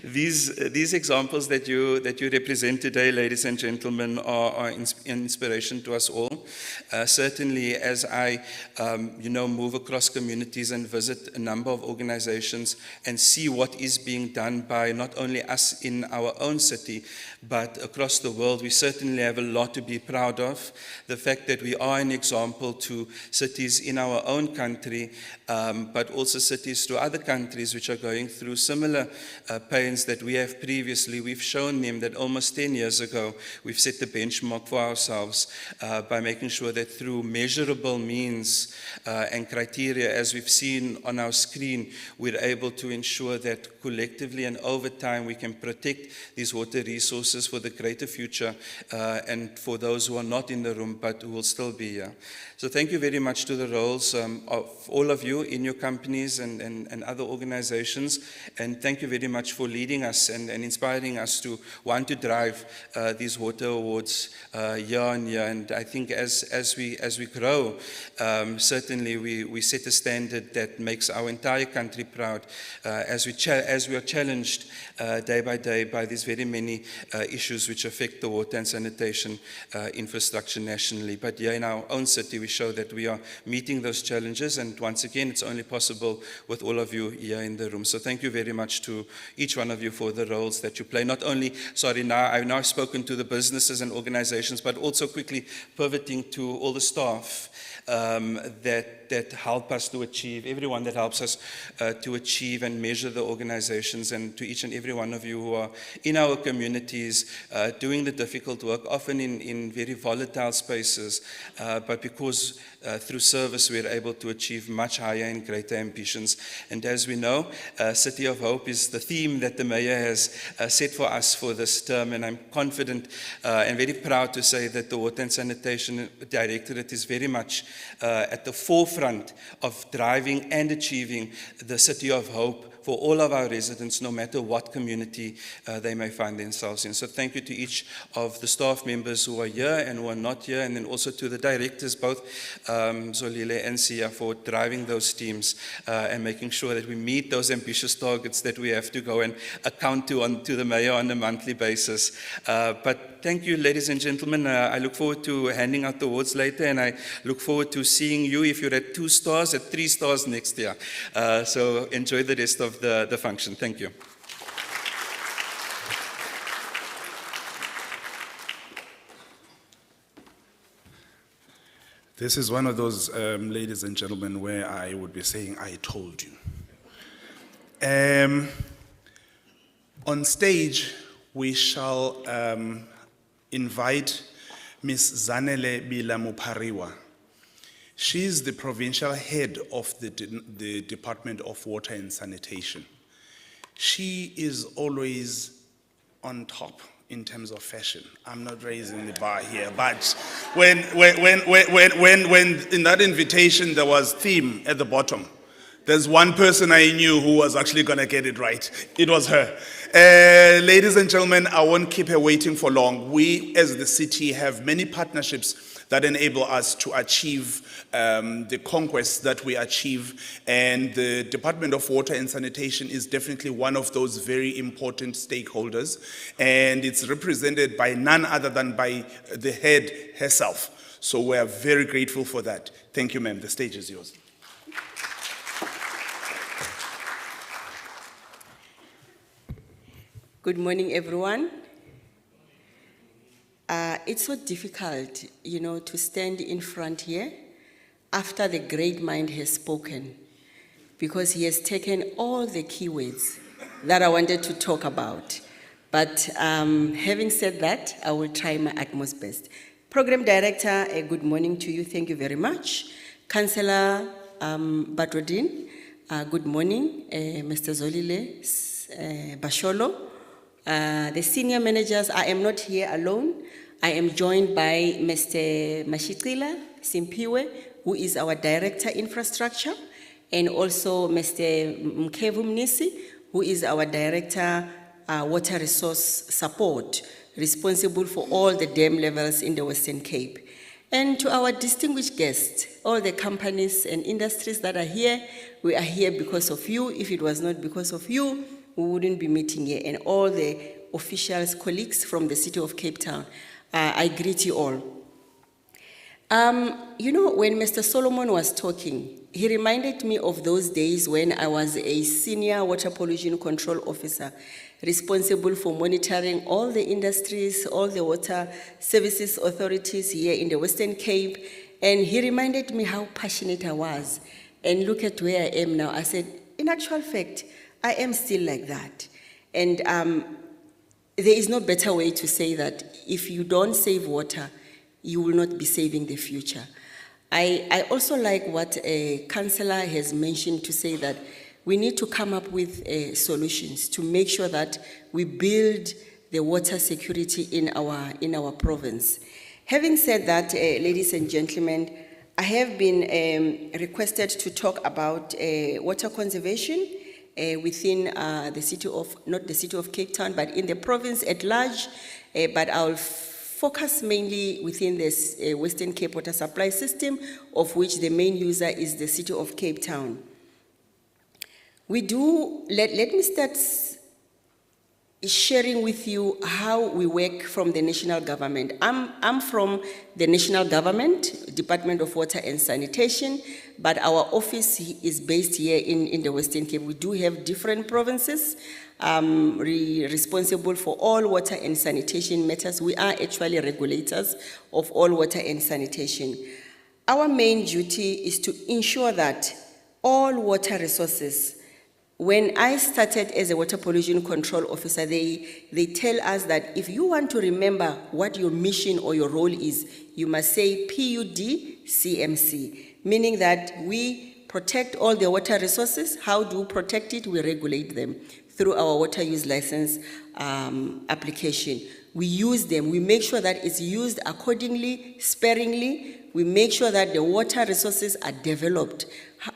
these examples that you represent today, ladies and gentlemen, are inspiration to us all. Certainly, as I move across communities and visit a number of organizations and see what is being done by not only us in our own city, but across the world, we certainly have a lot to be proud of. The fact that we are an example to cities in our own country, but also cities to other countries which are going through similar pains that we have previously. We've shown them that almost 10 years ago, we've set the benchmark for ourselves by making sure that through measurable means and criteria, as we've seen on our screen, we're able to ensure that collectively and over time we can protect these water resources for the greater future and for those who are not in the room but who will still be here. So thank you very much to the roles of all of you in your companies and other organizations, and thank you very much for leading us and inspiring us to want to drive these water awards year on year. And I think as we grow, certainly we set a standard that makes our entire country proud as we are challenged day by day by these very many issues which affect the water and sanitation infrastructure nationally. But here in our own city, we show that we are meeting those challenges, and once again, it's only possible with all of you here in the room. So thank you very much to each one of you for the roles that you play. Not only, I've now spoken to the businesses and organizations, but also quickly pivoting to all the staff that help us to achieve, everyone that helps us to achieve and measure the organizations, and to each and every one of you who are in our communities doing the difficult work, often in very volatile spaces, but because through service we're able to achieve much higher and greater ambitions. And as we know, City of Hope is the theme that the Mayor has set for us for this term, and I'm confident and very proud to say that the Water and Sanitation Directorate is very much at the forefront of driving and achieving the City of Hope for all of our residents, no matter what community they may find themselves in. So thank you to each of the staff members who are here and who are not here, and then also to the directors, both Zolile and Sia, for driving those teams and making sure that we meet those ambitious targets that we have to go and account to the Mayor on a monthly basis. But thank you, ladies and gentlemen. I look forward to handing out the awards later, and I look forward to seeing you, if you're at 2 stars, at 3 stars next year. So enjoy the rest of the function. Thank you. This is one of those, ladies and gentlemen, where I would be saying, I told you. On stage, we shall invite Ms. Zanele Bila Mupariwa. She is the provincial head of the Department of Water and Sanitation. She is always on top in terms of fashion. I'm not raising the bar here, but when in that invitation there was theme at the bottom, there's one person I knew who was actually going to get it right. It was her. Ladies and gentlemen, I won't keep her waiting for long. We, as the city, have many partnerships that enable us to achieve the conquests that we achieve. And the Department of Water and Sanitation is definitely one of those very important stakeholders. And it's represented by none other than by the head herself. So we are very grateful for that. Thank you, ma'am. The stage is yours. Good morning, everyone. It's so difficult, to stand in front here after the great mind has spoken, because he has taken all the keywords that I wanted to talk about. But having said that, I will try my utmost best. Program Director, good morning to you. Thank you very much. Councillor Badrodin, good morning. Mr. Zolile Basholo. The senior managers, I am not here alone. I am joined by Mr. Mashitila Simpiwe, who is our Director Infrastructure, and also Mr. Mkevu Mnisi, who is our Director Water Resource Support, responsible for all the dam levels in the Western Cape. And to our distinguished guests, all the companies and industries that are here, we are here because of you. If it was not because of you, we wouldn't be meeting here. And all the officials, colleagues from the city of Cape Town, I greet you all. When Mr. Solomon was talking, he reminded me of those days when I was a senior water pollution control officer responsible for monitoring all the industries, all the water services authorities here in the Western Cape. And he reminded me how passionate I was. And look at where I am now. I said, in actual fact, I am still like that. And there is no better way to say that if you don't save water, you will not be saving the future. I also like what a councillor has mentioned, to say that we need to come up with solutions to make sure that we build the water security in our province. Having said that, ladies and gentlemen, I have been requested to talk about water conservation within the city of, not the city of Cape Town, but in the province at large, but I'll focus mainly within this Western Cape water supply system, of which the main user is the city of Cape Town. Let me start sharing with you how we work from the national government. I'm from the national government, Department of Water and Sanitation, but our office is based here in the Western Cape. We do have different provinces responsible for all water and sanitation matters. We are actually regulators of all water and sanitation. Our main duty is to ensure that all water resources. When I started as a water pollution control officer, they tell us that if you want to remember what your mission or your role is, you must say PUD-CMC, meaning that we protect all the water resources. How do we protect it? We regulate them through our water use license application. We use them. We make sure that it's used accordingly, sparingly. We make sure that the water resources are developed.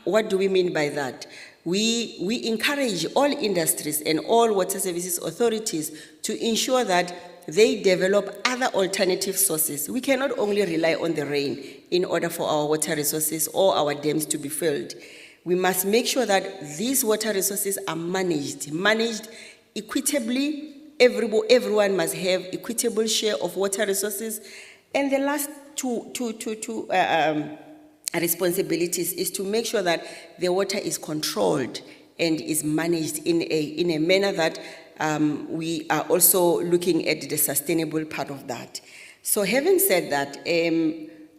What do we mean by that? We encourage all industries and all water services authorities to ensure that they develop other alternative sources. We cannot only rely on the rain in order for our water resources or our dams to be filled. We must make sure that these water resources are managed equitably. Everyone must have equitable share of water resources. And the last two responsibilities is to make sure that the water is controlled and is managed in a manner that we are also looking at the sustainable part of that. So having said that,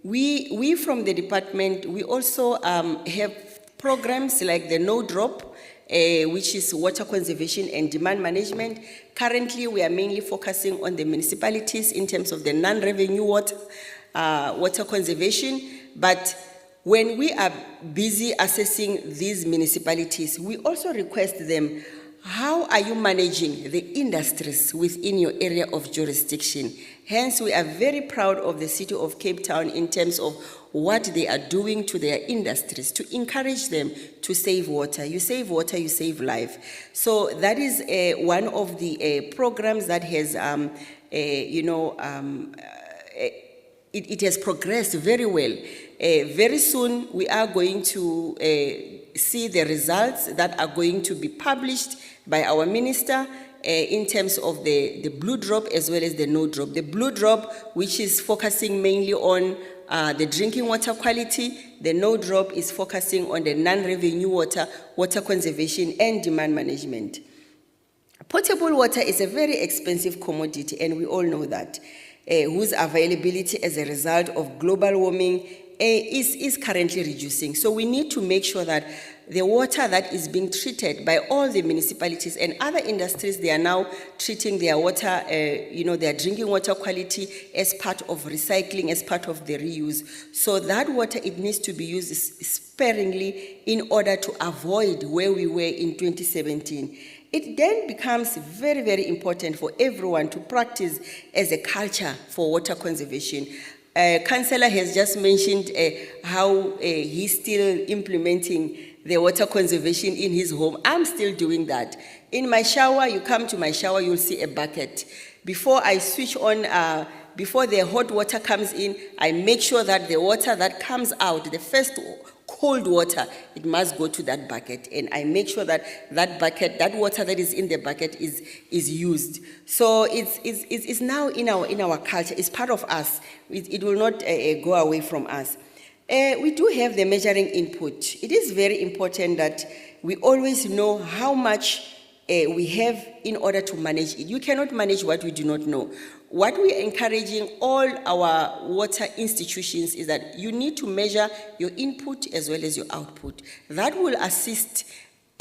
we from the department, we also have programs like the No Drop, which is water conservation and demand management. Currently, we are mainly focusing on the municipalities in terms of the non-revenue water conservation, but when we are busy assessing these municipalities, we also request them, how are you managing the industries within your area of jurisdiction? Hence, we are very proud of the city of Cape Town in terms of what they are doing to their industries to encourage them to save water. You save water, you save life. So that is one of the programs that has, it has progressed very well. Very soon, we are going to see the results that are going to be published by our minister in terms of the Blue Drop as well as the No Drop. The Blue Drop, which is focusing mainly on the drinking water quality. The No Drop is focusing on the non-revenue water, water conservation and demand management. Potable water is a very expensive commodity, and we all know that. whose availability as a result of global warming is currently reducing. So we need to make sure that the water that is being treated by all the municipalities and other industries, they are now treating their water, their drinking water quality as part of recycling, as part of the reuse. So that water, it needs to be used sparingly in order to avoid where we were in 2017. It then becomes very, very important for everyone to practice as a culture for water conservation. Councillor has just mentioned how he's still implementing the water conservation in his home. I'm still doing that. In my shower, you come to my shower, you'll see a bucket. Before I switch on, before the hot water comes in, I make sure that the water that comes out, the first cold water, it must go to that bucket. And I make sure that that bucket, that water that is in the bucket is used. So it's now in our culture. It's part of us. It will not go away from us. We do have the measuring input. It is very important that we always know how much we have in order to manage it. You cannot manage what we do not know. What we are encouraging all our water institutions is that you need to measure your input as well as your output. That will assist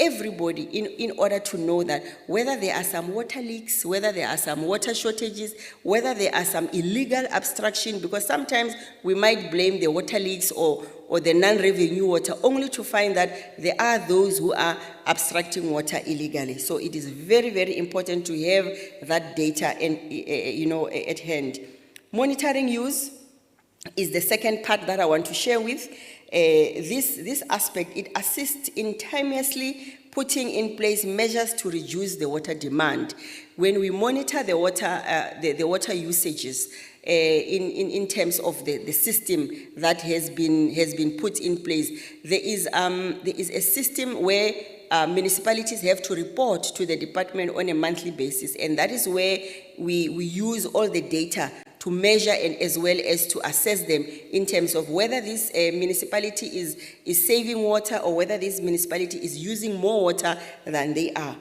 everybody in order to know that whether there are some water leaks, whether there are some water shortages, whether there are some illegal abstraction, because sometimes we might blame the water leaks or the non-revenue water, only to find that there are those who are abstracting water illegally. So it is very, very important to have that data at hand. Monitoring use is the second part that I want to share with. This aspect, it assists in timelessly putting in place measures to reduce the water demand. When we monitor the water usages in terms of the system that has been put in place, there is a system where municipalities have to report to the department on a monthly basis, and that is where we use all the data to measure and as well as to assess them in terms of whether this municipality is saving water or whether this municipality is using more water than they are.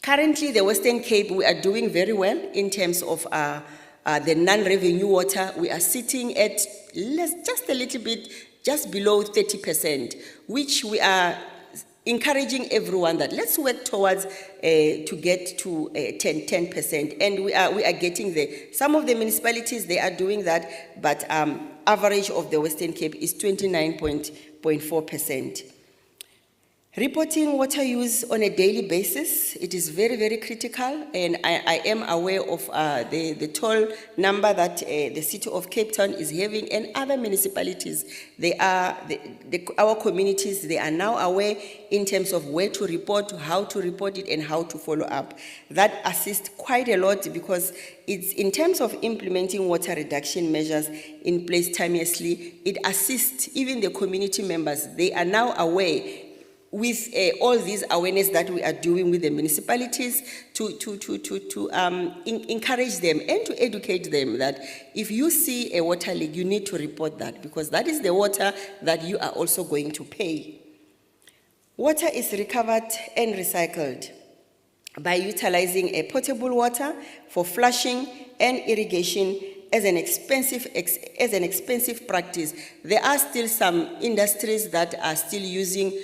Currently, the Western Cape, we are doing very well in terms of the non-revenue water. We are sitting at just a little bit, just below 30%, which we are encouraging everyone that let's work towards to get to 10%, and we are getting there. Some of the municipalities, they are doing that, but average of the Western Cape is 29.4%. Reporting water use on a daily basis, it is very, very critical, and I am aware of the toll number that the city of Cape Town is having, and other municipalities. They are, our communities, they are now aware in terms of where to report, how to report it, and how to follow up. That assists quite a lot because it's in terms of implementing water reduction measures in place timelessly, it assists even the community members. They are now aware with all these awareness that we are doing with the municipalities to encourage them and to educate them that if you see a water leak, you need to report that because that is the water that you are also going to pay. Water is recovered and recycled by utilizing a potable water for flushing and irrigation as an expensive practice. There are still some industries that are still using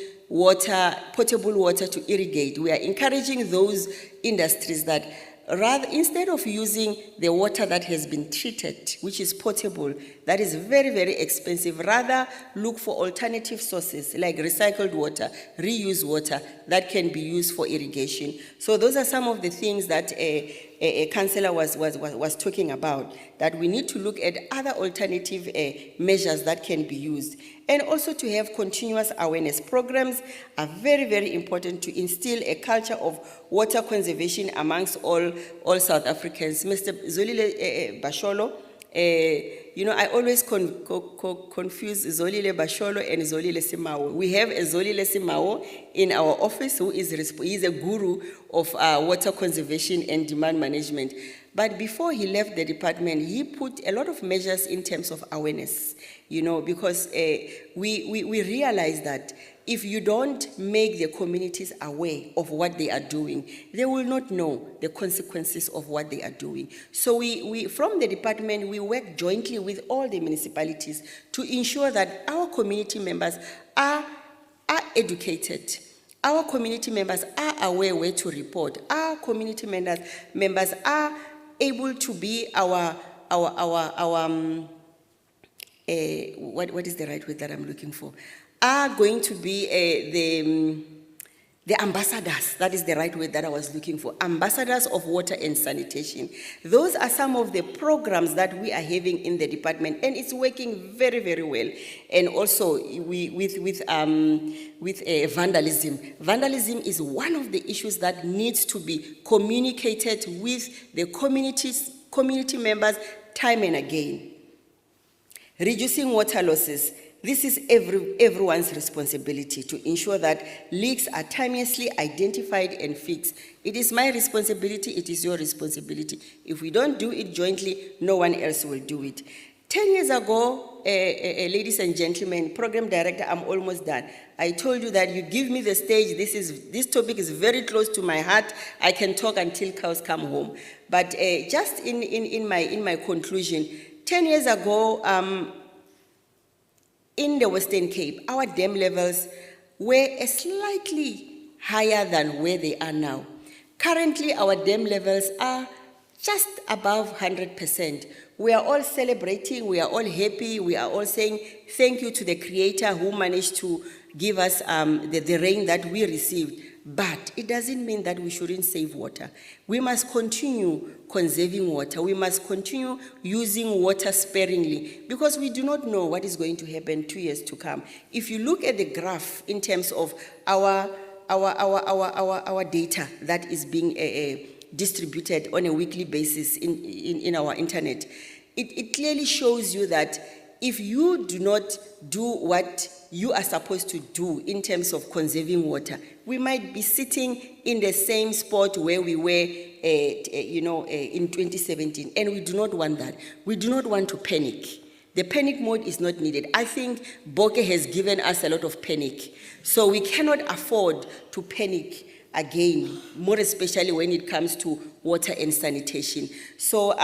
potable water to irrigate. We are encouraging those industries that rather, instead of using the water that has been treated, which is potable, that is very, very expensive, rather look for alternative sources like recycled water, reused water that can be used for irrigation. So those are some of the things that a councillor was talking about, that we need to look at other alternative measures that can be used. And also to have continuous awareness programs are very, very important to instill a culture of water conservation amongst all South Africans. Mr. Zolile Basholo, I always confuse Zolile Basholo and Zolile Simao. We have a Zolile Simao in our office who is a guru of water conservation and demand management. But before he left the department, he put a lot of measures in terms of awareness, because we realize that if you don't make the communities aware of what they are doing, they will not know the consequences of what they are doing. So we from the department, we work jointly with all the municipalities to ensure that our community members are educated. Our community members are aware where to report. Our community members are able to be what is the right word that I'm looking for? Are going to be the ambassadors. That is the right word that I was looking for. Ambassadors of water and sanitation. Those are some of the programs that we are having in the department, and it's working very, very well. And also with vandalism. Vandalism is one of the issues that needs to be communicated with the community members time and again. Reducing water losses. This is everyone's responsibility to ensure that leaks are timeously identified and fixed. It is my responsibility, it is your responsibility. If we don't do it jointly, no one else will do it. 10 years ago, ladies and gentlemen, program director, I'm almost done. I told you that you give me the stage, this topic is very close to my heart. I can talk until cows come home. But just in my conclusion, 10 years ago, in the Western Cape, our dam levels were slightly higher than where they are now. Currently, our dam levels are just above 100%. We are all celebrating, we are all happy, we are all saying thank you to the Creator who managed to give us the rain that we received. But it doesn't mean that we shouldn't save water. We must continue conserving water. We must continue using water sparingly because we do not know what is going to happen 2 years to come. If you look at the graph in terms of our data that is being distributed on a weekly basis in our internet, it clearly shows you that if you do not do what you are supposed to do in terms of conserving water, we might be sitting in the same spot where we were in 2017, and we do not want that. We do not want to panic. The panic mode is not needed. I think Boke has given us a lot of panic, so we cannot afford to panic again, more especially when it comes to water and sanitation. So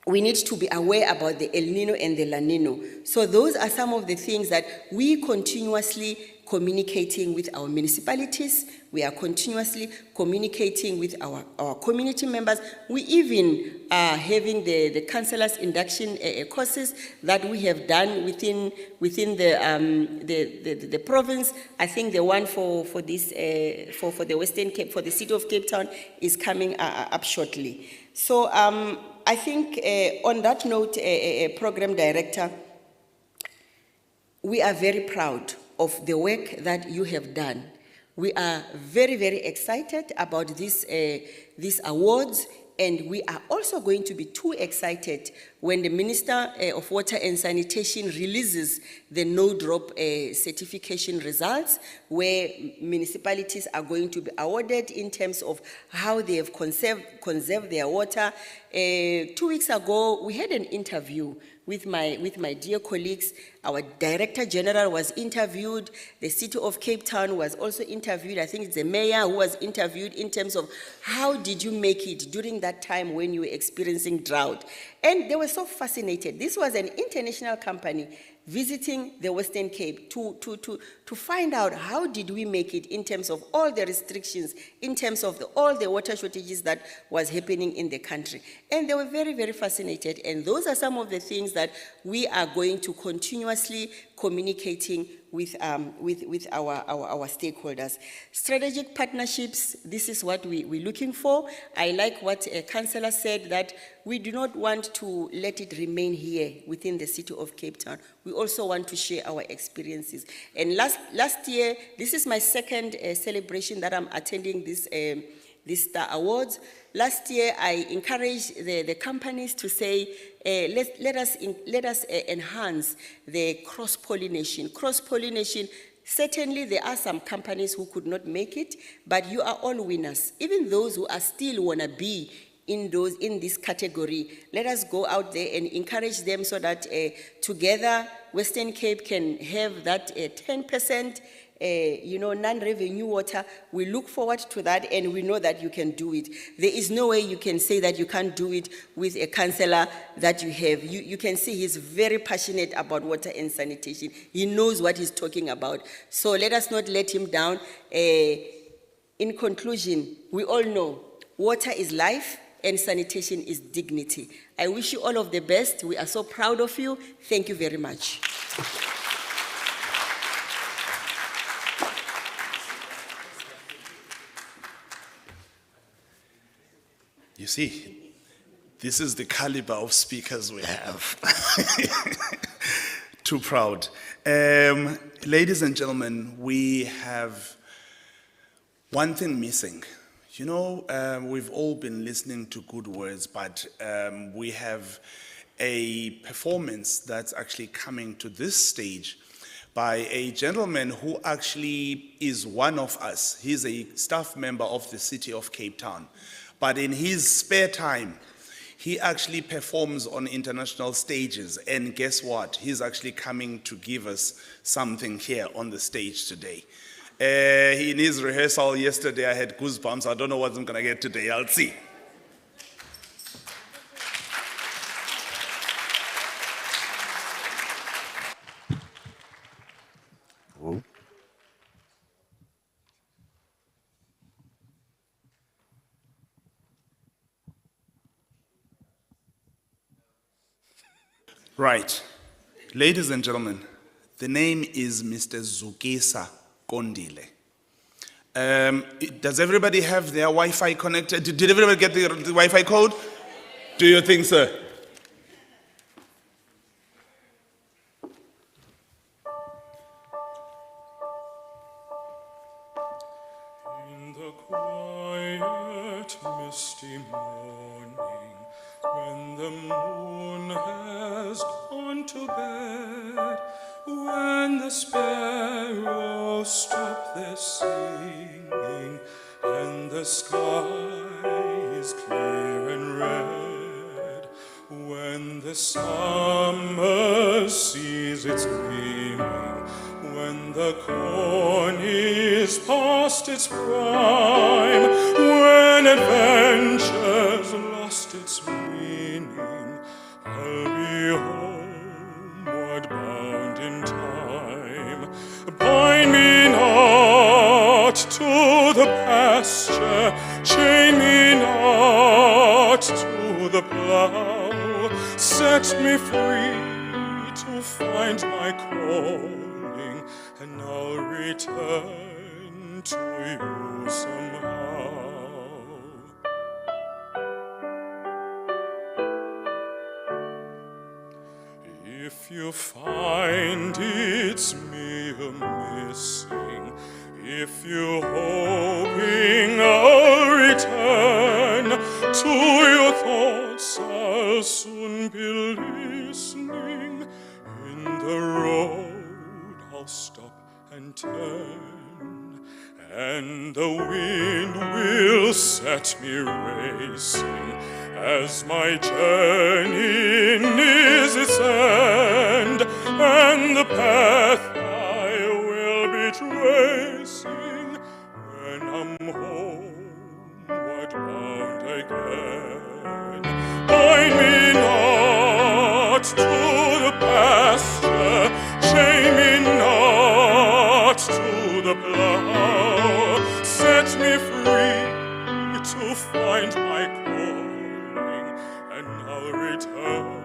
we need to be aware about the El Nino and the La Nino. So those are some of the things that we continuously communicating with our municipalities. We are continuously communicating with our community members. We even are having the councillors induction courses that we have done within the province. I think the one for the Western Cape, for the city of Cape Town, is coming up shortly. So I think on that note, Program Director, we are very proud of the work that you have done. We are very, very excited about these awards, and we are also going to be too excited when the Minister of Water and Sanitation releases the no-drop certification results, where municipalities are going to be awarded in terms of how they have conserved their water. 2 weeks ago, we had an interview with my dear colleagues. Our Director General was interviewed. The City of Cape Town was also interviewed. I think it's the Mayor who was interviewed in terms of how did you make it during that time when you were experiencing drought. And they were so fascinated. This was an international company visiting the Western Cape to find out how did we make it in terms of all the restrictions, in terms of all the water shortages that was happening in the country. And they were very, very fascinated. And those are some of the things that we are going to continuously communicating with our stakeholders. Strategic partnerships, this is what we're looking for. I like what a councillor said, that we do not want to let it remain here within the city of Cape Town. We also want to share our experiences. And last year, this is my second celebration that I'm attending these Star Awards. Last year, I encouraged the companies to say, let us enhance the cross-pollination. Cross-pollination, certainly there are some companies who could not make it, but you are all winners. Even those who are still want to be in this category. Let us go out there and encourage them so that together Western Cape can have that 10%, non-revenue water. We look forward to that, and we know that you can do it. There is no way you can say that you can't do it with a councillor that you have. You can see he's very passionate about water and sanitation. He knows what he's talking about. So let us not let him down. In conclusion, we all know water is life and sanitation is dignity. I wish you all of the best. We are so proud of you. Thank you very much. You see, this is the caliber of speakers we have. Too proud. Ladies and gentlemen, we have one thing missing. You know, we've all been listening to good words, but we have a performance that's actually coming to this stage by a gentleman who actually is one of us. He's a staff member of the city of Cape Town. But in his spare time, he actually performs on international stages. And guess what? He's actually coming to give us something here on the stage today. In his rehearsal yesterday, I had goosebumps. I don't know what I'm going to get today. I'll see. Right. Ladies and gentlemen, the name is Mr. Zukisa Kondile. Does everybody have their Wi-Fi connected? Did everybody get the Wi-Fi code? Do you think so? In the quiet, misty morning, when the moon has gone to bed, when the sparrows stop their singing, and the sky is clear and red, when the summer sees its gleaming, when the corn is past its prime, when adventure's lost its meaning, I'll be homeward bound in time. Bind me not to the pasture, chain me not to the plough, set me free to find my calling, and I'll return to you somehow. If you find it's me a-missing, if you hoping I'll return, to your thoughts I'll soon be listening. In the road I'll stop and turn, and the wind will set me racing, as my journey nears its end, and the path I will be tracing when I'm homeward bound again. Bind me not to the pasture, chain me not to the plough, set me free to find my calling, and I'll return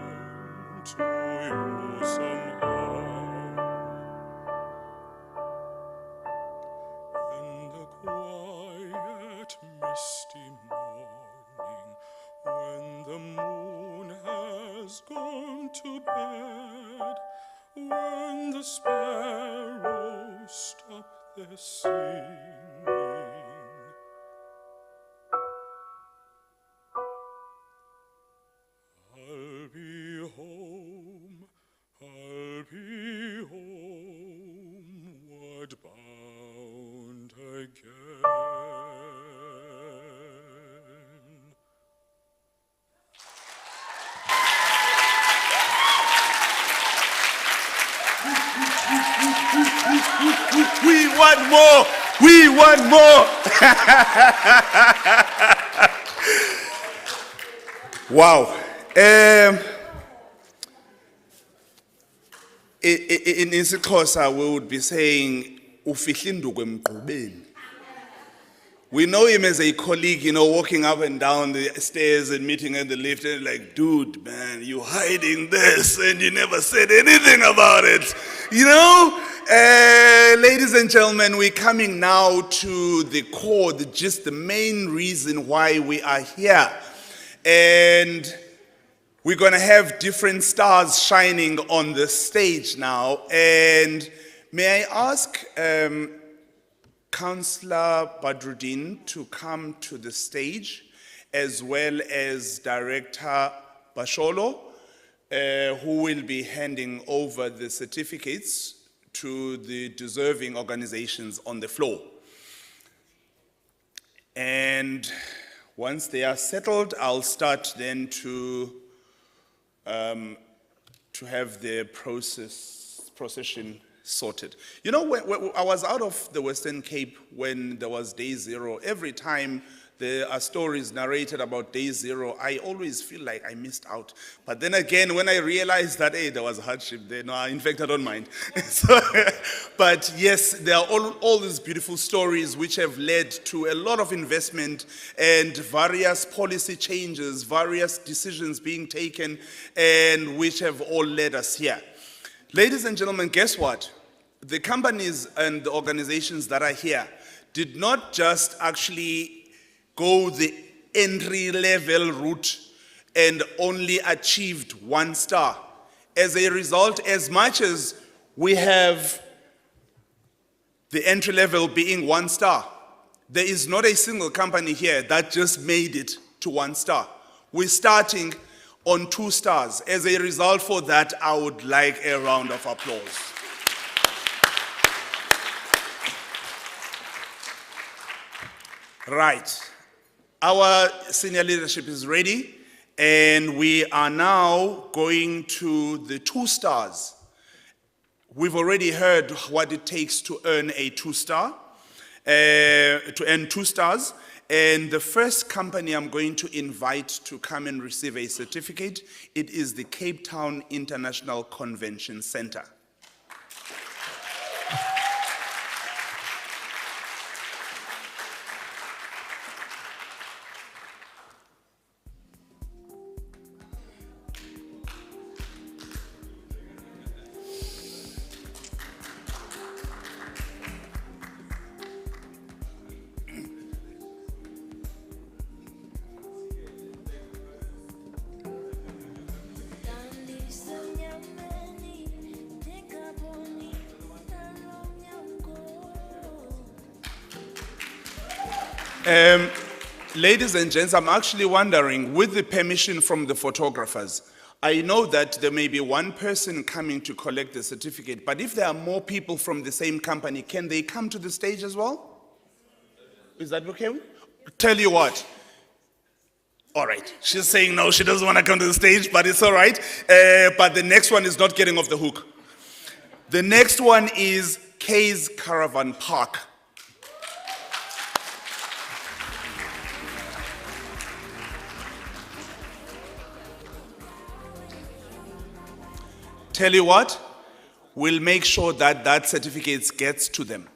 to you somehow. In the quiet, misty morning, when the moon has gone to bed, when the sparrows stop their singing, I'll be home, I'll be homeward bound again. want more. We want more. Wow. In isiXhosa, we would be saying, "Ufihla induku emgqubeni." We know him as a colleague, walking up and down the stairs and meeting at the lift, and like, dude, man, you hiding this and you never said anything about it. Ladies and gentlemen, we're coming now to the core, the main reason why we are here. And we're going to have different stars shining on the stage now. And may I ask Councillor Badruddin to come to the stage, as well as Director Basholo, who will be handing over the certificates to the deserving organizations on the floor. And once they are settled, I'll start then to have the procession sorted. When I was out of the Western Cape when there was Day Zero, every time there are stories narrated about Day Zero, I always feel like I missed out. But then again, when I realized that, hey, there was hardship there, no, in fact, I don't mind. But yes, there are all these beautiful stories which have led to a lot of investment and various policy changes, various decisions being taken, and which have all led us here. Ladies and gentlemen, guess what? The companies and the organizations that are here did not just actually go the entry-level route and only achieved 1 star. As a result, as much as we have the entry level being 1 star, there is not a single company here that just made it to 1 star. We're starting on 2 stars. As a result for that, I would like a round of applause. Right. Our senior leadership is ready, and we are now going to the 2 stars. We've already heard what it takes to earn a 2 star, to earn 2 stars. And the first company I'm going to invite to come and receive a certificate, it is the Cape Town International Convention Center. Ladies and gents, I'm actually wondering, with the permission from the photographers, I know that there may be 1 person coming to collect the certificate, but if there are more people from the same company, can they come to the stage as well? Is that okay? Tell you what. All right. She's saying no, she doesn't want to come to the stage, but it's all right. But the next one is not getting off the hook. The next one is Kay's Caravan Park. Tell you what, we'll make sure that that certificate gets to them.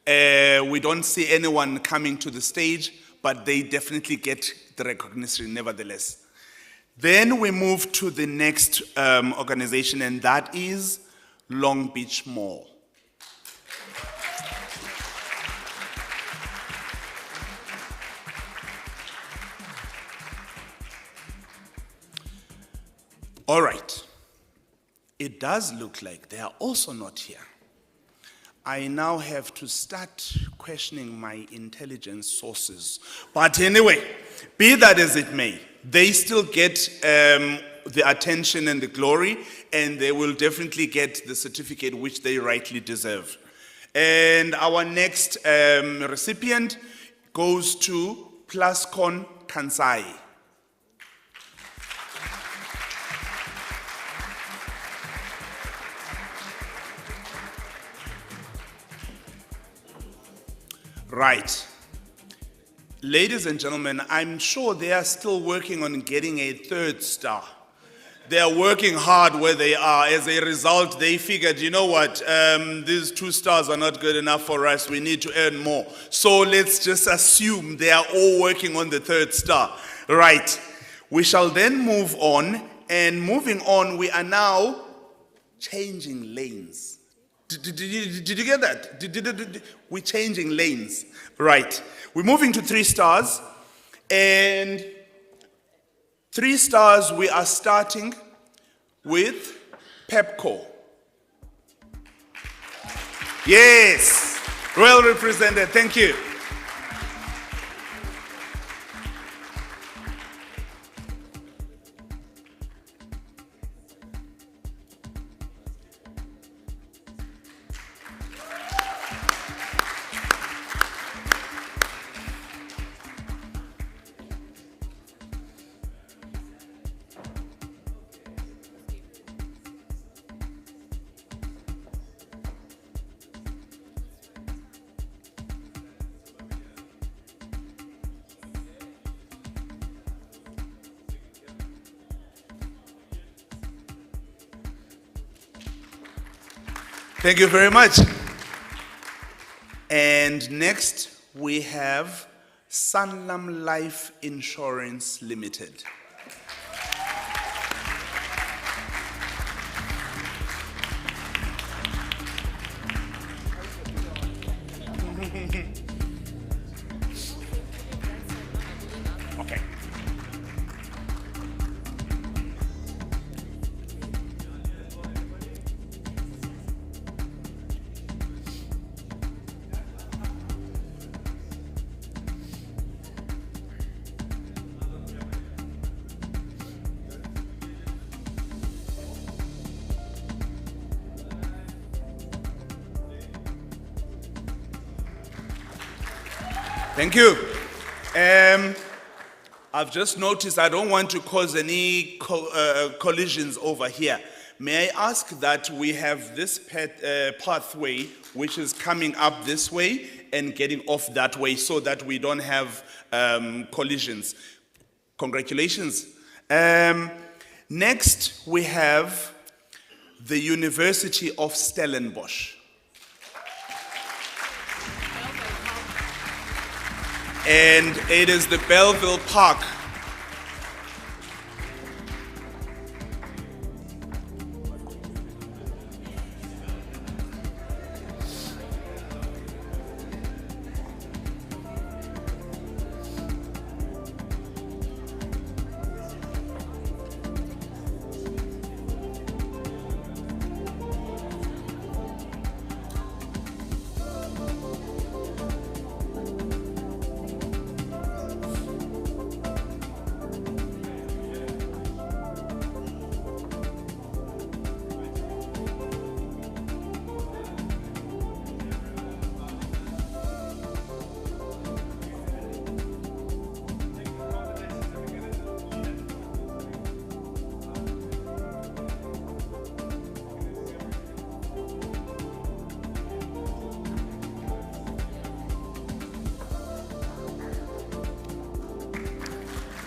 We don't see anyone coming to the stage, but they definitely get the recognition nevertheless. Then we move to the next organization, and that is Long Beach Mall. All right. It does look like they are also not here. I now have to start questioning my intelligence sources. But anyway, be that as it may, they still get the attention and the glory, and they will definitely get the certificate which they rightly deserve. And our next recipient goes to Plascon Kansai. Right. Ladies and gentlemen, I'm sure they are still working on getting a third star. They are working hard where they are. As a result, they figured, you know what, these 2 stars are not good enough for us. We need to earn more. So let's just assume they are all working on the 3rd star. Right. We shall then move on. And moving on, we are now changing lanes. Did you get that? We're changing lanes. Right. We're moving to 3 stars. And 3 stars, we are starting with Pepco. Yes, well represented, thank you. Thank you very much. And next, we have Sanlam Life Insurance Limited. Okay. Thank you. I've just noticed I don't want to cause any collisions over here. May I ask that we have this pathway which is coming up this way and getting off that way so that we don't have collisions. Congratulations. Next, we have the University of Stellenbosch. And it is the Belleville Park.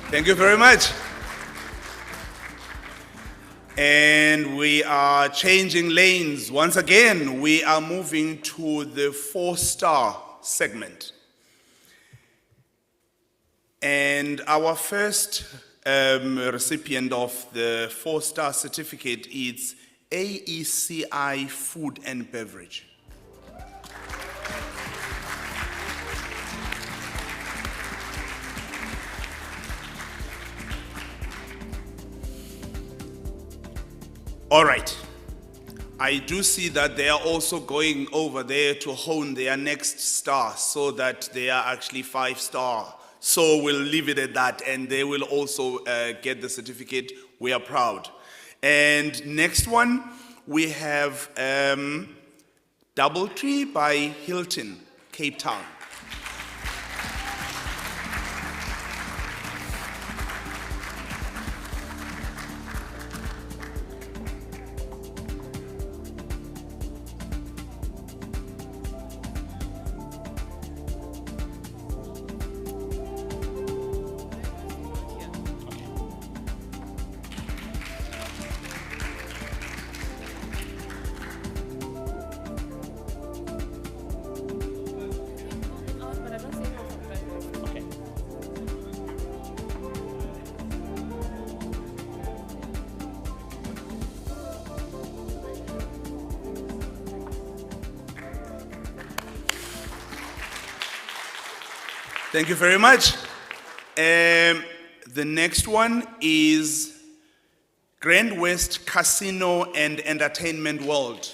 Thank you very much. And we are changing lanes. Once again, we are moving to the 4-star segment. And our first recipient of the 4-star certificate is AECI Food and Beverage. All right. I do see that they are also going over there to hone their next star so that they are actually 5-star. So we'll leave it at that, and they will also get the certificate. We are proud. And next one, we have Doubletree by Hilton, Cape Town. Thank you very much. The next one is Grand West Casino and Entertainment World.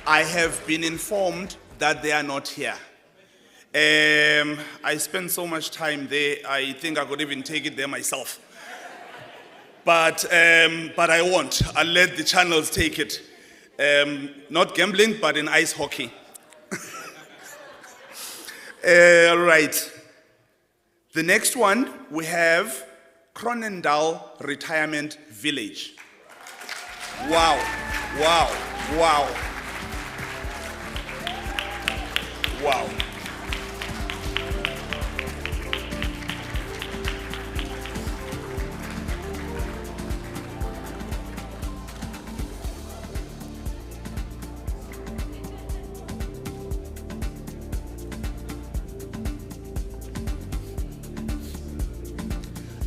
I have been informed that they are not here. I spent so much time there, I think I could even take it there myself. But I won't. I'll let the channels take it. Not gambling, but in ice hockey. All right. The next one, we have Cronendal Retirement Village. Wow, wow, wow. Wow.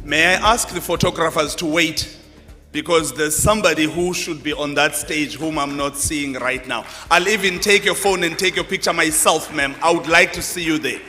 May I ask the photographers to wait, because there's somebody who should be on that stage whom I'm not seeing right now. I'll even take your phone and take your picture myself, ma'am. I would like to see you there.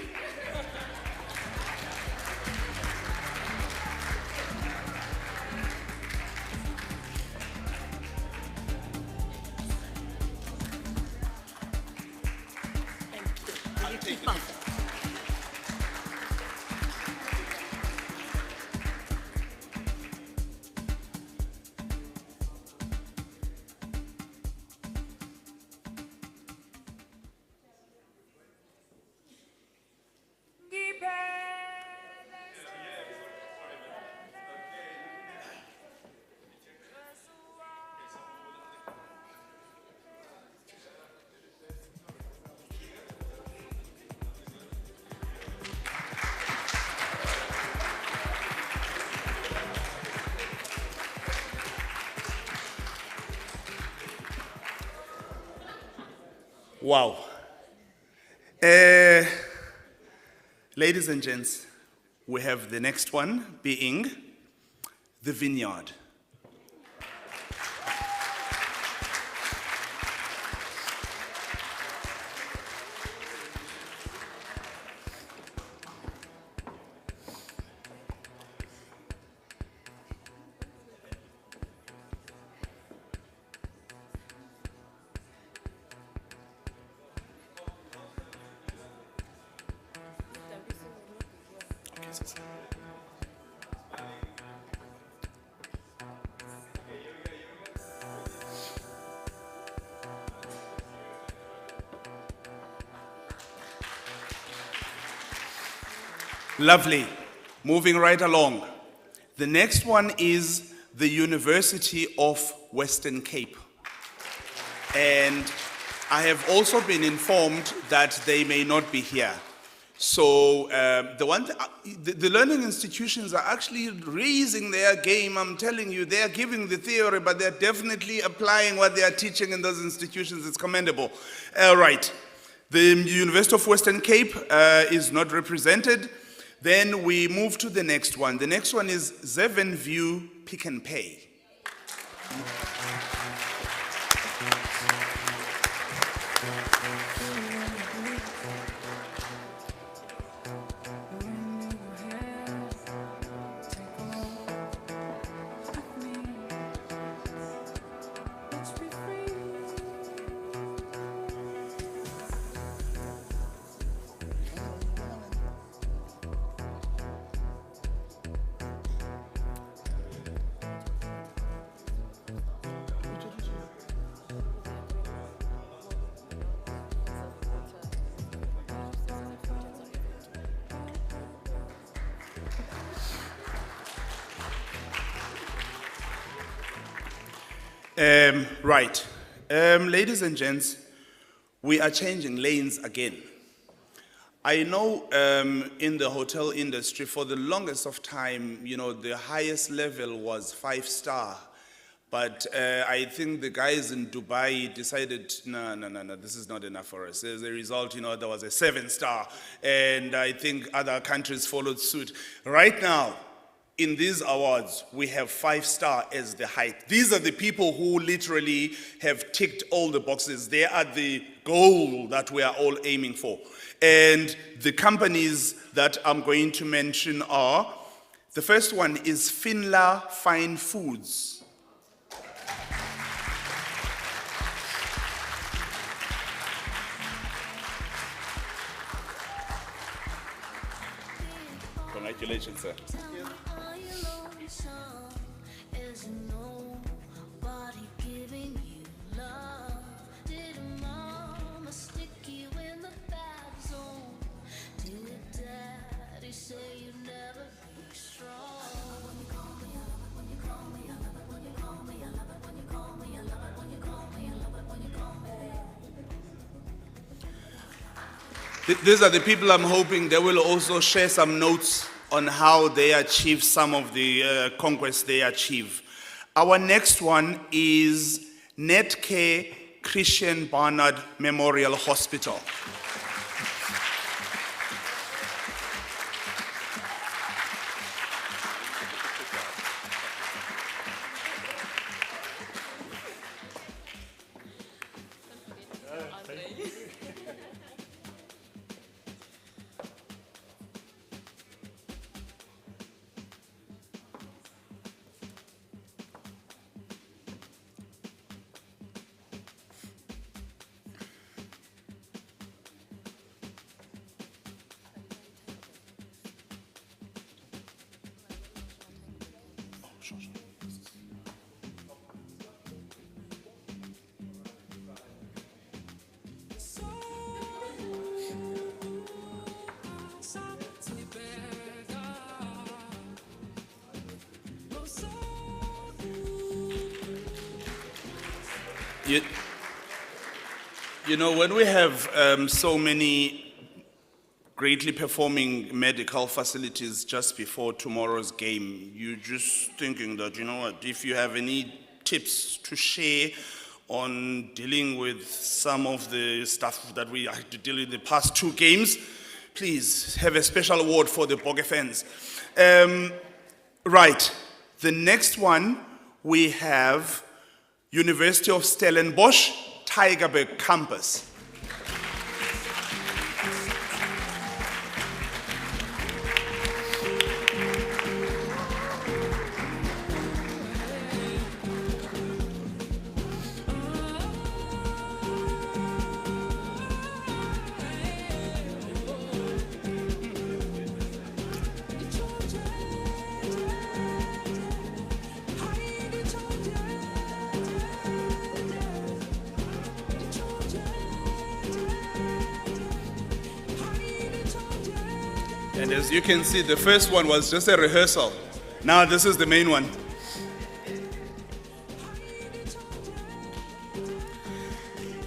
Wow. Ladies and gents, we have the next one being the vineyard. Lovely. Moving right along. The next one is the University of Western Cape. And I have also been informed that they may not be here. So the learning institutions are actually raising their game. I'm telling you, they are giving the theory, but they're definitely applying what they are teaching in those institutions. It's commendable. All right. The University of Western Cape is not represented. Then we move to the next one. The next one is Zevenview Pick and Pay. Right. Ladies and gents, we are changing lanes again. I know in the hotel industry, for the longest of time, you know, the highest level was 5-star. But I think the guys in Dubai decided, no, this is not enough for us. As a result, you know, there was a 7-star. And I think other countries followed suit. Right now, in these awards, we have 5-star as the height. These are the people who literally have ticked all the boxes. They are the goal that we are all aiming for. And the companies that I'm going to mention are, the first one is Finla Fine Foods. Congratulations, sir. These are the people I'm hoping they will also share some notes on how they achieve some of the conquests they achieve. Our next one is Netcare Christian Barnard Memorial Hospital. You know, when we have so many greatly performing medical facilities just before tomorrow's game, you're just thinking that, you know what, if you have any tips to share on dealing with some of the stuff that we had to deal with the past 2 games, please have a special award for the Bokke fans. Right, the next one we have University of Stellenbosch, Tygerberg campus. And as you can see, the first one was just a rehearsal. Now this is the main one.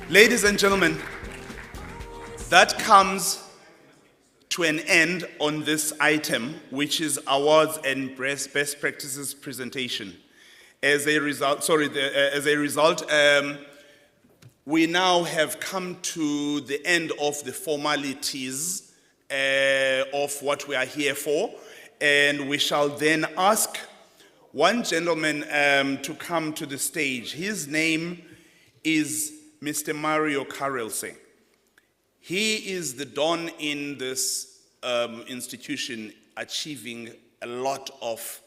Ladies and gentlemen, that comes to an end on this item, which is awards and best practices presentation. As a result, we now have come to the end of the formalities of what we are here for, and we shall then ask one gentleman to come to the stage. His name is Mr. Mario Karelse. He is the Don in this institution, achieving a lot of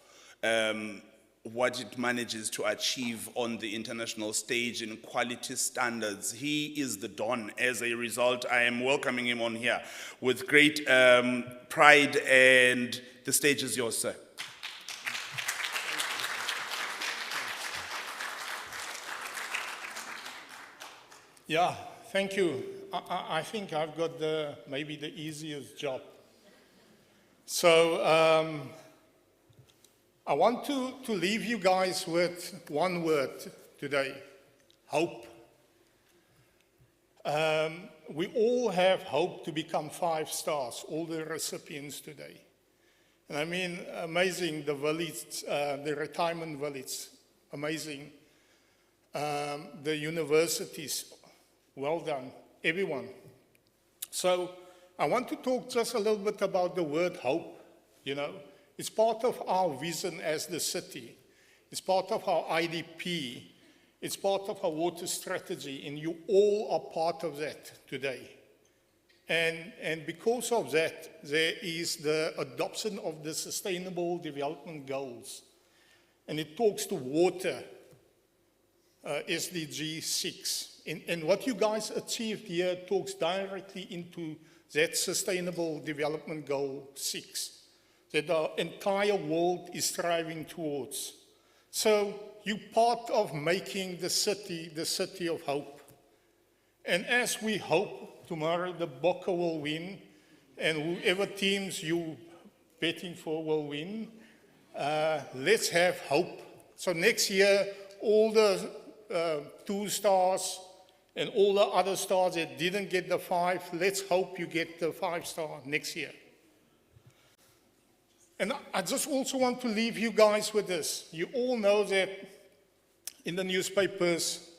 what it manages to achieve on the international stage in quality standards. He is the Don. As a result, I am welcoming him on here with great pride, and the stage is yours, sir. Yeah, thank you. I think I've got maybe the easiest job. So I want to leave you guys with one word today: hope. We all have hope to become 5 stars, all the recipients today. And I mean, amazing, the village, the retirement village, amazing. The universities, well done, everyone. So I want to talk just a little bit about the word hope, you know. It's part of our vision as the city. It's part of our IDP. It's part of our water strategy, and you all are part of that today. And because of that, there is the adoption of the Sustainable Development Goals. And it talks to water, SDG 6. And what you guys achieved here talks directly into that Sustainable Development Goal 6 that our entire world is striving towards. So you're part of making the city of hope. And as we hope tomorrow the Bokke will win, and whoever teams you betting for will win, let's have hope. So next year, all the 2 stars and all the other stars that didn't get the 5, let's hope you get the 5-star next year. And I just also want to leave you guys with this. You all know that in the newspapers,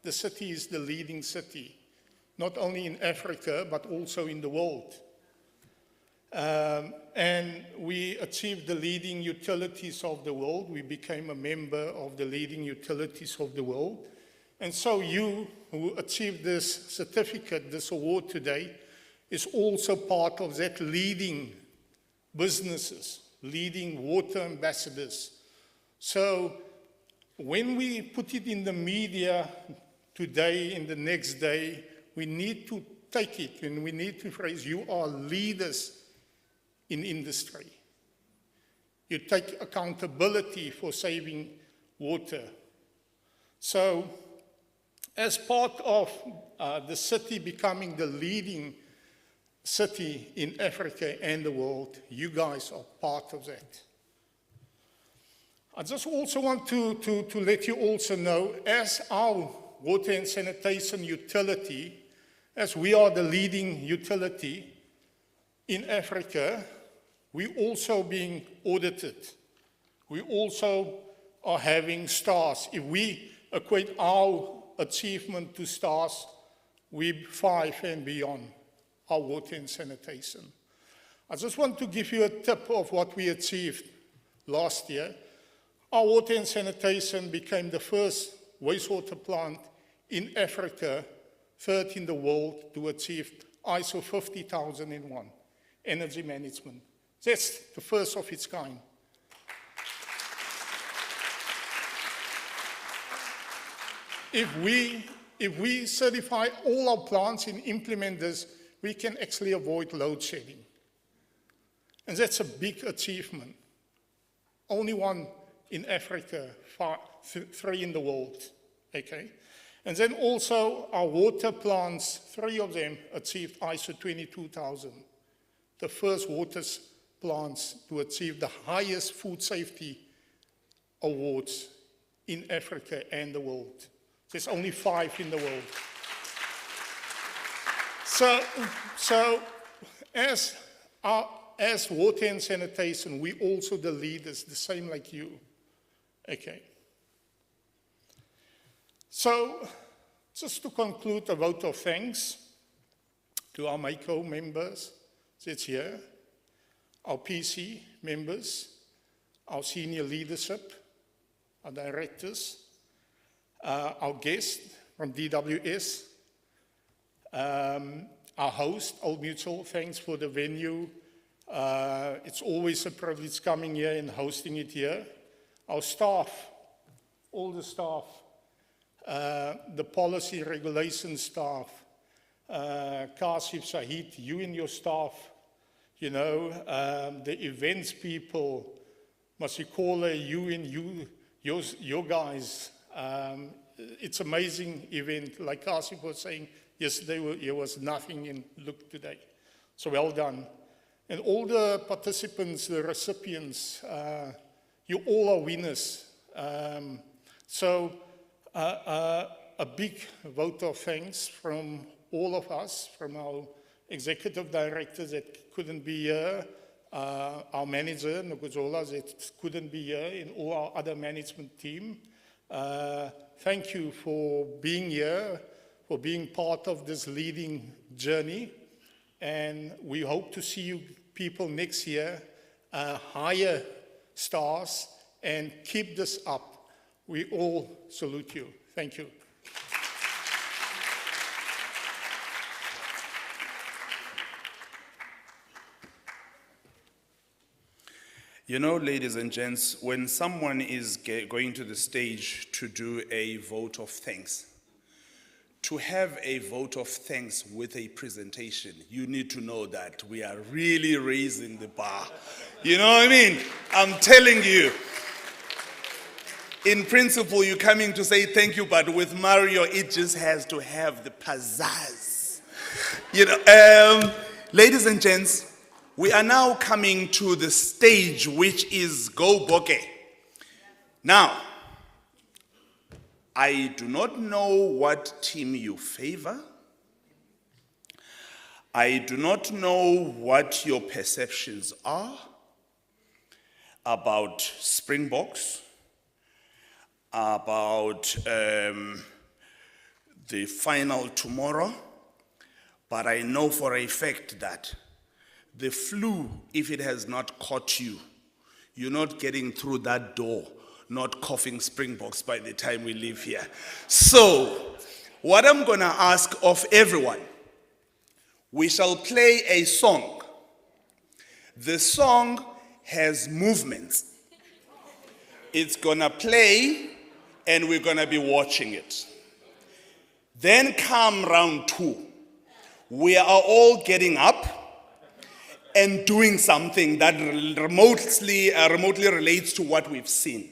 the city is the leading city, not only in Africa, but also in the world. And we achieved the leading utilities of the world. We became a member of the leading utilities of the world. And so you who achieved this certificate, this award today, is also part of that leading businesses, leading water ambassadors. So when we put it in the media today and the next day, we need to take it and we need to phrase, you are leaders in industry. You take accountability for saving water. So as part of the city becoming the leading city in Africa and the world, you guys are part of that. I just also want to let you also know, as our water and sanitation utility, as we are the leading utility in Africa, we also being audited. We also are having stars. If we equate our achievement to stars, we're 5 and beyond our water and sanitation. I just want to give you a tip of what we achieved last year. Our water and sanitation became the first wastewater plant in Africa, 3rd in the world, to achieve ISO 50001 energy management. That's the first of its kind. If we certify all our plants and implement this, we can actually avoid load shedding. And that's a big achievement. Only 1 in Africa, 3 in the world, okay? And then also our water plants, 3 of them achieved ISO 22000, the first water plants to achieve the highest food safety awards in Africa and the world. There's only 5 in the world. So as water and sanitation, we also the leaders, the same like you. Okay. So just to conclude, a vote of thanks to our MACO members that's here, our PC members, our senior leadership, our directors, our guest from DWS, our host, Old Mutual, thanks for the venue. It's always a privilege coming here and hosting it here. Our staff, all the staff, the policy regulation staff, Kasif, Shahid, you and your staff, you know, the events people, Masikole, you and your guys. It's amazing event. Like Kasif was saying, yesterday there was nothing, and look today. So well done. And all the participants, the recipients, you all are winners. So a big vote of thanks from all of us, from our executive directors that couldn't be here, our manager, Nokuzola, that couldn't be here, and all our other management team. Thank you for being here, for being part of this leading journey. And we hope to see you people next year higher stars and keep this up. We all salute you. Thank you. You know, ladies and gents, when someone is going to the stage to do a vote of thanks, to have a vote of thanks with a presentation, you need to know that we are really raising the bar. You know what I mean? I'm telling you. In principle, you're coming to say thank you, but with Mario, it just has to have the pizzazz. You know, ladies and gents, we are now coming to the stage which is Go Boke. Now, I do not know what team you favor. I do not know what your perceptions are about Springboks, about the final tomorrow, but I know for a fact that the flu, if it has not caught you, you're not getting through that door, not coughing Springboks by the time we leave here. So, what I'm going to ask of everyone, we shall play a song. The song has movements. It's going to play, and we're going to be watching it. Then come round 2. We are all getting up and doing something that remotely relates to what we've seen.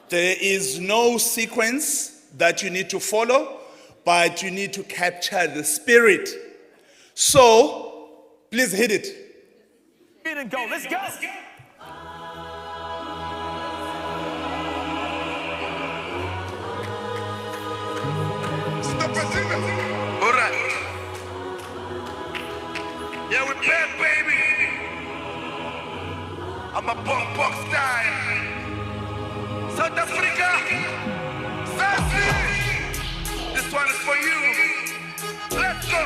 There is no sequence that you need to follow, but you need to capture the spirit. So, please hit it. Hit and go, let's go! Yeah, we back, baby. I'm a box style. South Africa, Zazi. This one is for you. Let's go.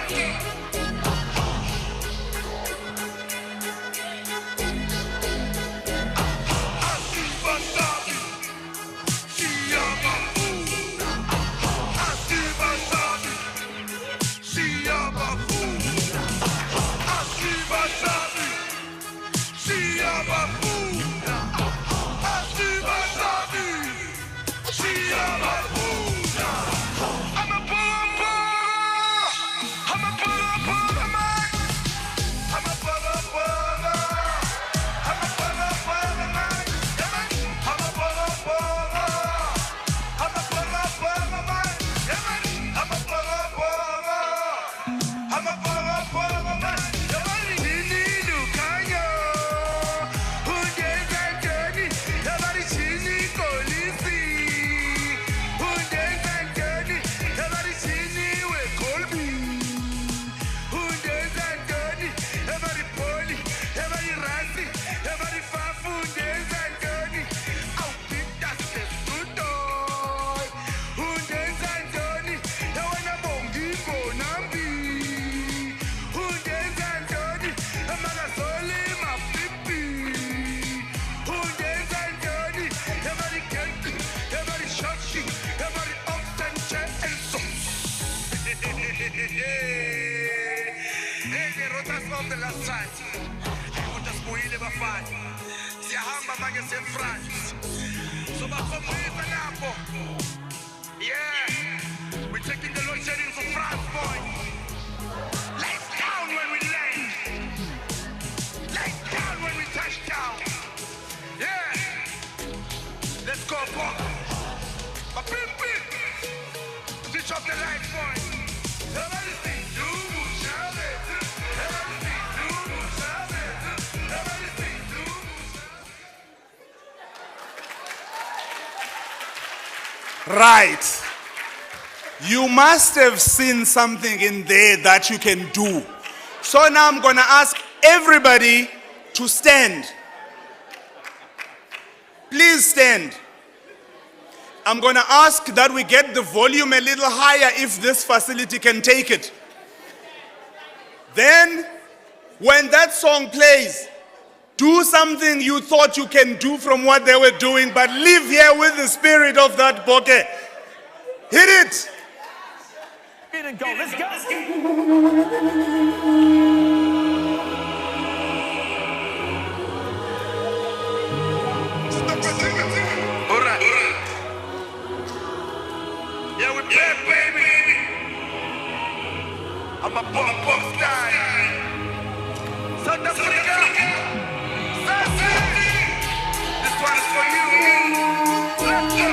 Of the last time, utasibuyile bafana siyahamba manje France so bakhombisa lapho. Yeah, we're taking the load shedding for France, boy. Lights down when we land, lights down when we touch down. Yeah, let's go, boy. But pim pim, switch off the lights, boy. Everybody sing, Right. You must have seen something in there that you can do. So now I'm going to ask everybody to stand. Please stand. I'm going to ask that we get the volume a little higher if this facility can take it. Then, when that song plays, Do something you thought you can do from what they were doing, but live here with the spirit of that bokeh. Hit it. Get and go. Let's go. Alright. Yeah, we back, baby. I'm a bump style. South Africa. Sassy. This one is for you. Let's go.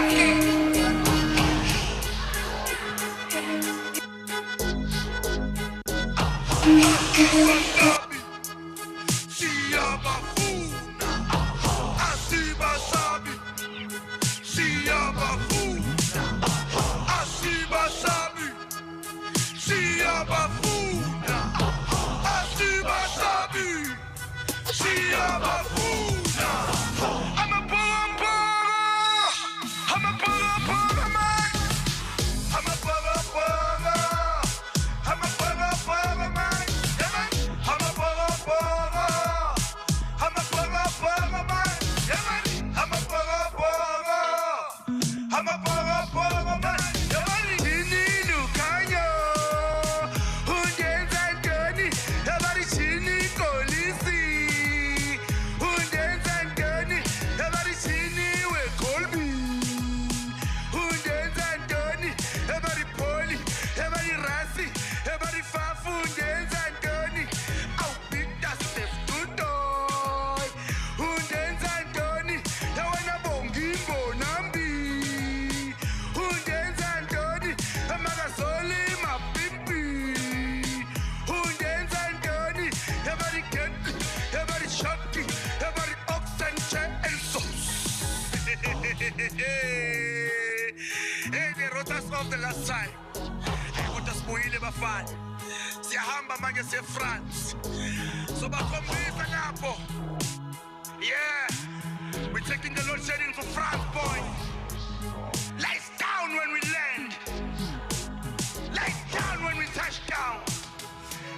Siyabafuna, asibasabi. Siyabafuna, asibasabi. Siyabafuna, asibasabi. Siyabafuna. I'm a bumper. I'm a bumper, man. I'm a bumper. I'm a bumper, man. Yeah, man. I'm a bumper. I'm a bumper, man. Yeah, man. I'm a bumper. I'm a bumper, man. Yeah, man. Chini Lukanyo. Undenza ndoni. Yeah, man. Chini Kolisi. Undenza ndoni. Yeah, man. Chini Wekolbi. Undenza ndoni. Yeah, man. Poli. Yeah, man. Rasi. Yeah, man. Fafu. Undenza ndoni. Au Bita Steftutoy. Undenza ndoni. Yeah, wana Bongimbo Nambi. Undenza ndoni. Yeah, Magasoli Mapimpi. Undenza ndoni. Yeah, man. Keki. Yeah, man. Shaki. Yeah, man. Oxen, and sauce. Hey, the rotas of the last time. Hey, what does Moile Bafan? Siyahamba manje France. So bakhombisa lapho. Yeah. We're taking the load shedding for France, boy. Lights down when we land. Lights down when we touch down.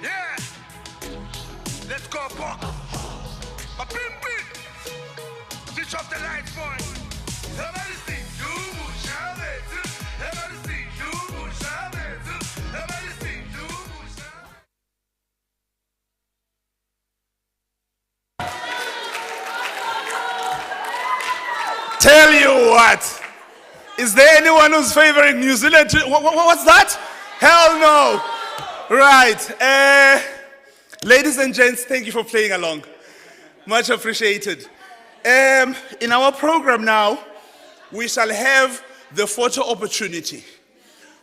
Yeah. Let's go, Bok. Mapimpi. Switch off the lights, boy. Everybody see you, Chavez. Everybody see you, Chavez. Everybody see you, Chavez. Tell you what. Is there anyone who's favoring New Zealand? What's that? Hell no. Right. Ladies and gents, thank you for playing along. Much appreciated. In our program now, we shall have the photo opportunity.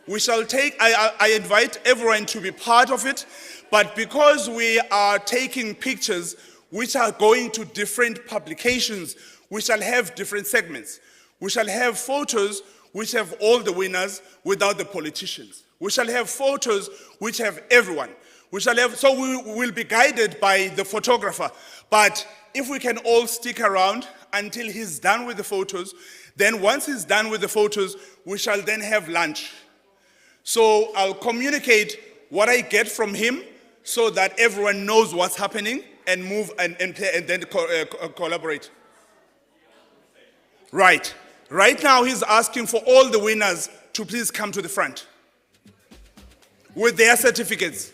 We shall take, I invite everyone to be part of it, but because we are taking pictures which are going to different publications, we shall have different segments. We shall have photos which have all the winners without the politicians. We shall have photos which have everyone. We shall have, so we will be guided by the photographer. But if we can all stick around until he's done with the photos, then once he's done with the photos, we shall then have lunch. So I'll communicate what I get from him so that everyone knows what's happening and move and then collaborate. Right. Right now he's asking for all the winners to please come to the front with their certificates.